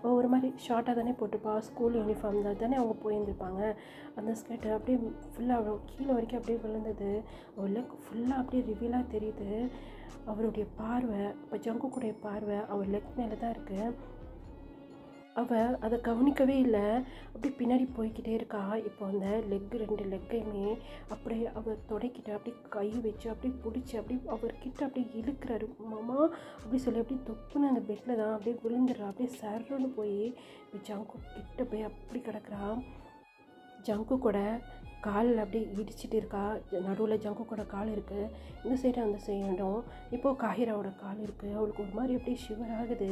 அவள் ஒரு மாதிரி ஷார்ட்டாக தானே போட்டுப்பா, ஸ்கூல் யூனிஃபார்ம் தானே அவங்க போயிருந்துருப்பாங்க. அந்த ஸ்கெட்டு அப்படியே ஃபுல்லாக அவ்வளோ கீழே வரைக்கும் அப்படியே விழுந்தது. அவளுக்கு ஃபுல்லாக அப்படியே ரிவீலாக தெரியுது. அவருடைய பார்வை, இப்போ ஜங்குக்குடைய பார்வை அவள் லெக் மேலே தான் இருக்குது. அவள் அதை கவனிக்கவே இல்லை, அப்படி பின்னாடி போய்கிட்டே இருக்கா. இப்போ அந்த ரெண்டு லெக்கையுமே அப்படியே அவள் தொடக்கிட்ட அப்படியே கை வச்சு அப்படியே பிடிச்சி அப்படியே அவர்கிட்ட அப்படியே இழுக்கிறாரு. மாமா அப்படி சொல்லி அப்படியே தொப்புன்னு அந்த பெட்டில் தான் அப்படியே விழுந்துடுறா. அப்படியே சர்றன்னு போய் இப்போ ஜங்கு கிட்ட போய் அப்படி கிடக்குறா. ஜங்கு கூட காலில் அப்படியே இடிச்சிட்டு இருக்கா. நடுவில் ஜங்கு கூட கால் இருக்குது, இந்த சைடு அந்த சைடும். இப்போது காஹிராவோட கால் இருக்குது. அவளுக்கு ஒரு மாதிரி அப்படியே ஷிவர் ஆகுது.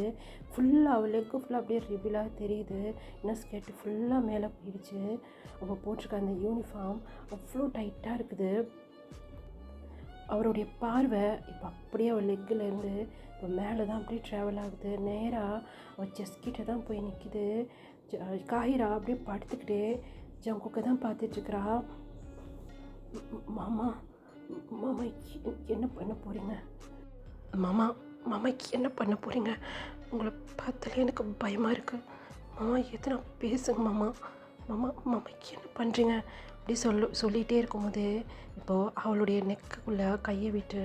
ஃபுல்லாக அவள் லெக்கு ஃபுல்லாக அப்படியே ரிவிலாக தெரியுது. இன்னும் ஸ்கெட்டு ஃபுல்லாக மேலே போயிடுச்சு. அவள் போட்டிருக்க அந்த யூனிஃபார்ம் அவ்வளோ டைட்டாக இருக்குது. அவருடைய பார்வை இப்போ அப்படியே அவள் லெக்கிலேருந்து இப்போ மேலே தான் அப்படியே ட்ராவல் ஆகுது. நேராக அவள் செஸ்ட் கிட்ட தான் போய் நிற்கிது. காஹிரா அப்படியே படுத்துக்கிட்டே ஜங்குக்கை தான் பார்த்துட்ருக்குறா. மாமா என்ன பண்ண போகிறீங்க? மாமாக்கு என்ன பண்ண போகிறீங்க? உங்களை பார்த்தாலே எனக்கு பயமாக இருக்குது. மாமா எத்தனை பேசுங்க மாமாக்கு என்ன பண்ணுறீங்க? அப்படி சொல்லிகிட்டே இருக்கும்போது இப்போது அவளுடைய நெக்குள்ளே கையை விட்டு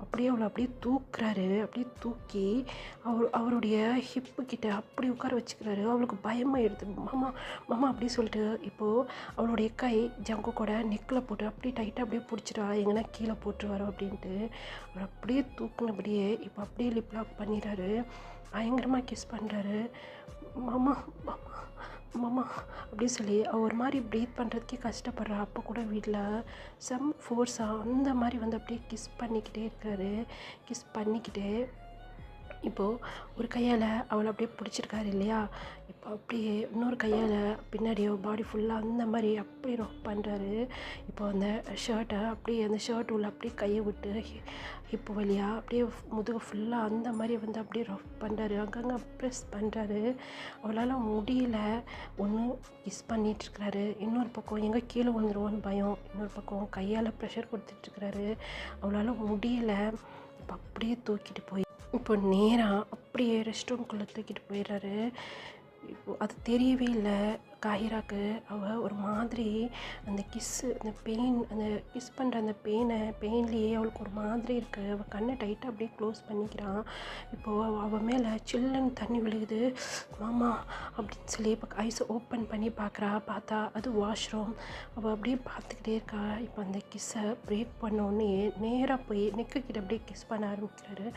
அப்படியே அவளை அப்படியே தூக்குறாரு. அப்படியே தூக்கி அவருடைய ஹிப்பு கிட்ட அப்படி உட்கார வச்சுக்கிறாரு. அவளுக்கு பயமாக எடுத்து மாமா மாமா அப்படி சொல்லிட்டு இப்போது அவளுடைய கை ஜங்குக்கோட நெக்கில் போட்டு அப்படியே டைட்டாக அப்படியே பிடிச்சிட்டா, எங்கன்னா கீழே போட்டுருவாரோ அப்படின்ட்டு அவர் அப்படியே தூக்குனபடியே இப்போ அப்படியே லிப் லாக் பண்ணிடுறாரு. பயங்கரமாக கிஸ் பண்ணுறாரு. மாமா மாமா மாமா அப்படி சொல்லி ஒரு மாதிரி ப்ரீத் பண்ணுறதுக்கே கஷ்டப்படுறா. அப்போ கூட வீட்டில் செம் ஃபோர்ஸாக அந்த மாதிரி வந்து அப்படியே கிஸ் பண்ணிக்கிட்டே இருக்காரு. கிஸ் பண்ணிக்கிட்டே இப்போது ஒரு கையால் அவளை அப்படியே பிடிச்சிருக்காரு இல்லையா, இப்போ அப்படியே இன்னொரு கையால் பின்னாடியோ பாடி ஃபுல்லாக அந்த மாதிரி அப்படி ரொக் பண்ணுறாரு. இப்போ அந்த ஷர்ட்டை அப்படியே அந்த ஷர்ட் உள்ள அப்படியே கையை விட்டு இப்போ வழியாக அப்படியே முதுகு ஃபுல்லாக அந்த மாதிரி வந்து அப்படியே ரொக் பண்ணுறாரு. அங்கங்கே ப்ரெஸ் பண்ணுறாரு. அவளால் முடியல. ஒன்று கிஸ் பண்ணிகிட்ருக்கிறாரு, இன்னொரு பக்கம் எங்கே கீழே விழுந்துருவோன்னு பயம், இன்னொரு பக்கம் கையால் ப்ரெஷர் கொடுத்துட்ருக்கிறாரு. அவளால் முடியலை. இப்போ அப்படியே தூக்கிட்டு போய் இப்போ நேராக அப்படியே ரெஸ்ட் ரூம்குள்ளே தூக்கிட்டு போயிடுறாரு. இப்போது அது தெரியவே இல்லை காஹிராக்கு. அவள் ஒரு மாதிரி அந்த கிஸ்ஸு அந்த பெயின் அந்த கிஸ் பண்ணுற அந்த பெயின்லேயே அவளுக்கு ஒரு மாதிரி இருக்குது. அவள் கண்ணை டைட்டாக அப்படியே க்ளோஸ் பண்ணிக்கிறான். இப்போது அவள் மேலே சில்லுன்னு தண்ணி விழுகுது. மாமா அப்படின்னு சொல்லி இப்போ ஐஸை ஓப்பன் பண்ணி பார்க்குறா. பார்த்தா அது வாஷ்ரூம். அவள் அப்படியே பார்த்துக்கிட்டே இருக்கா. இப்போ அந்த கிஸ்ஸை பிரேக் பண்ணோன்னே நேராக போய் நெக்குக்கிட்ட அப்படியே கிஸ் பண்ண ஆரம்பிக்கிறாரு.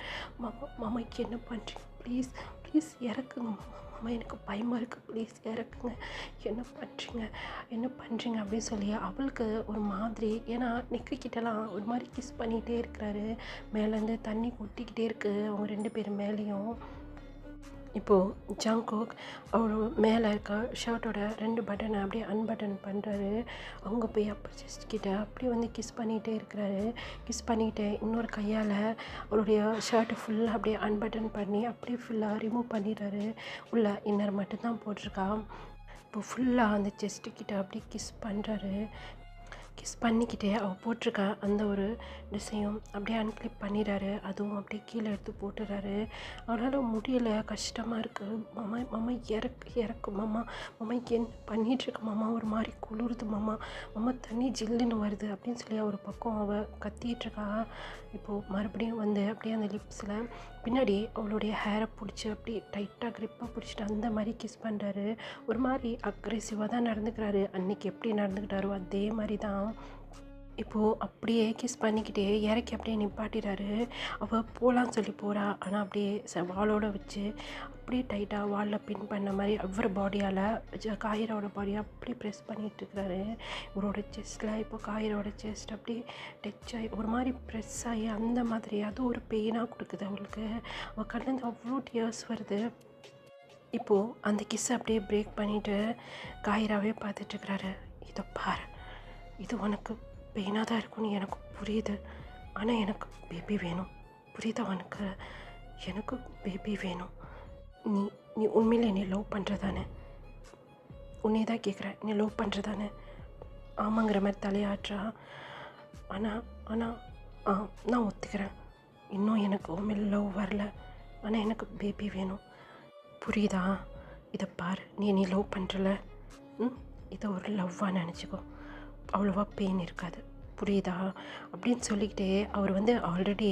மாமா மாமாக்கு என்ன பண்ணுறீங்க, ப்ளீஸ் ப்ளீஸ் இறக்குங்க மாமா, எனக்கு பயமாக இருக்குது, ப்ளீஸ் இறக்குங்க, என்ன பண்ணுறீங்க அப்படின்னு சொல்லி அவளுக்கு ஒரு மாதிரி. ஏன்னா நெக்குக்கிட்டலாம் ஒரு மாதிரி கிஸ் பண்ணிகிட்டே இருக்கிறாரு. மேலேருந்து தண்ணி கொட்டிக்கிட்டே இருக்குது அவங்க 2 பேர் மேலேயும். இப்போது ஜங்குக் அவர் மேலே இருக்க ஷர்ட்டோட 2 பட்டனை அப்படியே அன்பட்டன் பண்ணுறாரு. அவங்க போய் அப்போ செஸ்ட் கிட்ட அப்படியே வந்து கிஸ் பண்ணிகிட்டே இருக்கிறாரு. கிஸ் பண்ணிக்கிட்டே இன்னொரு கையால் அவருடைய ஷர்ட்டை ஃபுல்லாக அப்படியே அன்பட்டன் பண்ணி அப்படியே ஃபுல்லாக ரிமூவ் பண்ணிடுறாரு. உள்ள இன்னர் மட்டும்தான் போட்டிருக்கா. இப்போ ஃபுல்லாக அந்த செஸ்ட்டு கிட்ட அப்படியே கிஸ் பண்ணுறாரு. கிஸ் பண்ணிக்கிட்டே அவள் போட்டிருக்க அந்த ஒரு ட்ரெஸ்ஸையும் அப்படியே அன்கிளிப் பண்ணிடுறாரு. அதுவும் அப்படியே கீழே எடுத்து போட்டுறாரு. அவளால் முடியலை, கஷ்டமாக இருக்குது. மாமா மாமா இறக்கு மாமா, என்ன பண்ணிகிட்ருக்க மாமா, ஒரு மாதிரி குளிருது மாமா, தண்ணி ஜில்லுன்னு வருது அப்படின்னு சொல்லி ஒரு பக்கம் அவள் கத்திகிட்ருக்கா. இப்போது மறுபடியும் வந்து அப்படியே அந்த லிப்ஸில் பின்னாடி அவளுடைய ஹேரை பிடிச்சி அப்படியே டைட்டாக க்ரிப்பாக பிடிச்சிட்டு அந்த மாதிரி கிஸ் பண்ணுறாரு. ஒரு மாதிரி அக்ரெசிவாக தான் நடந்துக்கிறாரு. அன்றைக்கி எப்படி நடந்துக்கிட்டாரோ அதே மாதிரி தான் இப்போது அப்படியே கிஸ் பண்ணிக்கிட்டே இறக்கி அப்படியே நிப்பாட்டிறாரு. அவள் போகலான்னு சொல்லி போகிறா. ஆனால் அப்படியே வாளோடு வச்சு அப்படியே டைட்டாக வாலில் பின் பண்ண மாதிரி அவர் பாடியால் காஹிராவோட பாடியை அப்படி ப்ரெஸ் பண்ணிகிட்ருக்கிறாரு. இவரோட செஸ்ட்டில் இப்போ காஹிராவோட செஸ்ட் அப்படியே டச் ஆகி ஒரு மாதிரி ப்ரெஸ் ஆகி அந்த மாதிரி அது ஒரு பெயினாக கொடுக்குது அவளுக்கு. அவள் கண்ணிலேருந்து அவ்வளோ டியர்ஸ் வருது. இப்போது அந்த கிஸ்ஸை அப்படியே பிரேக் பண்ணிவிட்டு காஹிராவே பார்த்துட்ருக்கிறாரு. இதை பாரு, இது உனக்கு பெயினாக தான் இருக்கும்னு எனக்கு புரியுது, ஆனால் எனக்கு பேபி வேணும், புரியுதா உனக்கு? எனக்கு பேபி வேணும். நீ உண்மையில் என்னை லவ் பண்ணுறதானே? உன்னை தான் கேட்குறேன், நீ லவ் பண்ணுறதானே? ஆமாங்கிற மாதிரி தலையாட்டுறா. ஆனால் நான் ஒத்துக்கிறேன், இன்னும் எனக்கு உண்மையில் லவ் வரல, ஆனால் எனக்கு பேபி வேணும், புரியுதா? இதை பாரு, நீ லவ் பண்ணுறல, இதை ஒரு லவ்வாக நினச்சிக்கோ, அவ்வளோவா பெயின் இருக்காது, புரியுதா? அப்படின்னு சொல்லிக்கிட்டே அவர் வந்து ஆல்ரெடி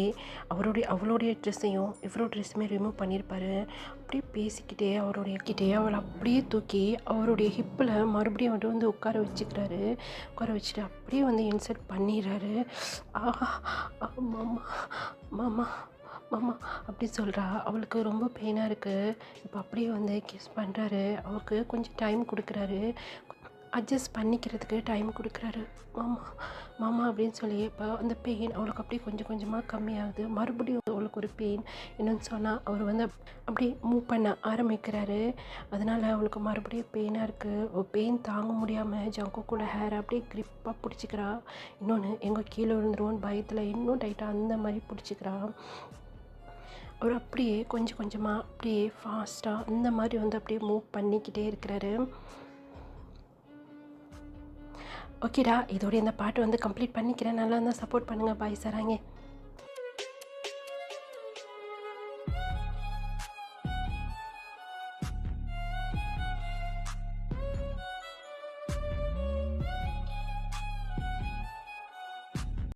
அவளுடைய ட்ரெஸ்ஸையும் இவரோட ட்ரெஸ்ஸுமே ரிமூவ் பண்ணியிருப்பார். அப்படியே பேசிக்கிட்டே அவளை அப்படியே தூக்கி அவருடைய ஹிப்பில் மறுபடியும் வந்து உட்கார வச்சுட்டு அப்படியே வந்து இன்சல்ட் பண்ணிடுறாரு. மாமா மாமா மாமா அப்படி சொல்கிறா. அவளுக்கு ரொம்ப பெயினாக இருக்குது. இப்போ அப்படியே வந்து கிஸ் பண்ணுறாரு. அவருக்கு கொஞ்சம் டைம் கொடுக்குறாரு, அட்ஜஸ்ட் பண்ணிக்கிறதுக்கு டைம் கொடுக்குறாரு. மாமா அப்படின்னு சொல்லி இப்போ அந்த பெயின் அவளுக்கு அப்படியே கொஞ்சம் கொஞ்சமாக கம்மியாகுது. மறுபடியும் அவளுக்கு ஒரு பெயின் என்னன்னு சொன்னால் அவர் வந்து அப்படியே மூவ் பண்ண ஆரம்பிக்கிறாரு. அதனால் அவளுக்கு மறுபடியும் பெயினாக இருக்குது. பெயின் தாங்க முடியாமல் ஜங்குக்கோட ஹேரை அப்படியே க்ரிப்பாக பிடிச்சிக்கிறா. இன்னொன்று எங்கே கீழே விழுந்துருவோன்னு பயத்தில் இன்னும் டைட்டாக அந்த மாதிரி பிடிச்சிக்கிறா. அவர் அப்படியே கொஞ்சம் கொஞ்சமாக அப்படியே ஃபாஸ்ட்டாக அந்த மாதிரி வந்து அப்படியே மூவ் பண்ணிக்கிட்டே இருக்கிறாரு. ஓகேடா, இதோட இந்த பாட்டு வந்து கம்ப்ளீட் பண்ணிக்கிறேன். நல்லா இருந்தால் சப்போர்ட் பண்ணுங்கள். பாய் சராங்க.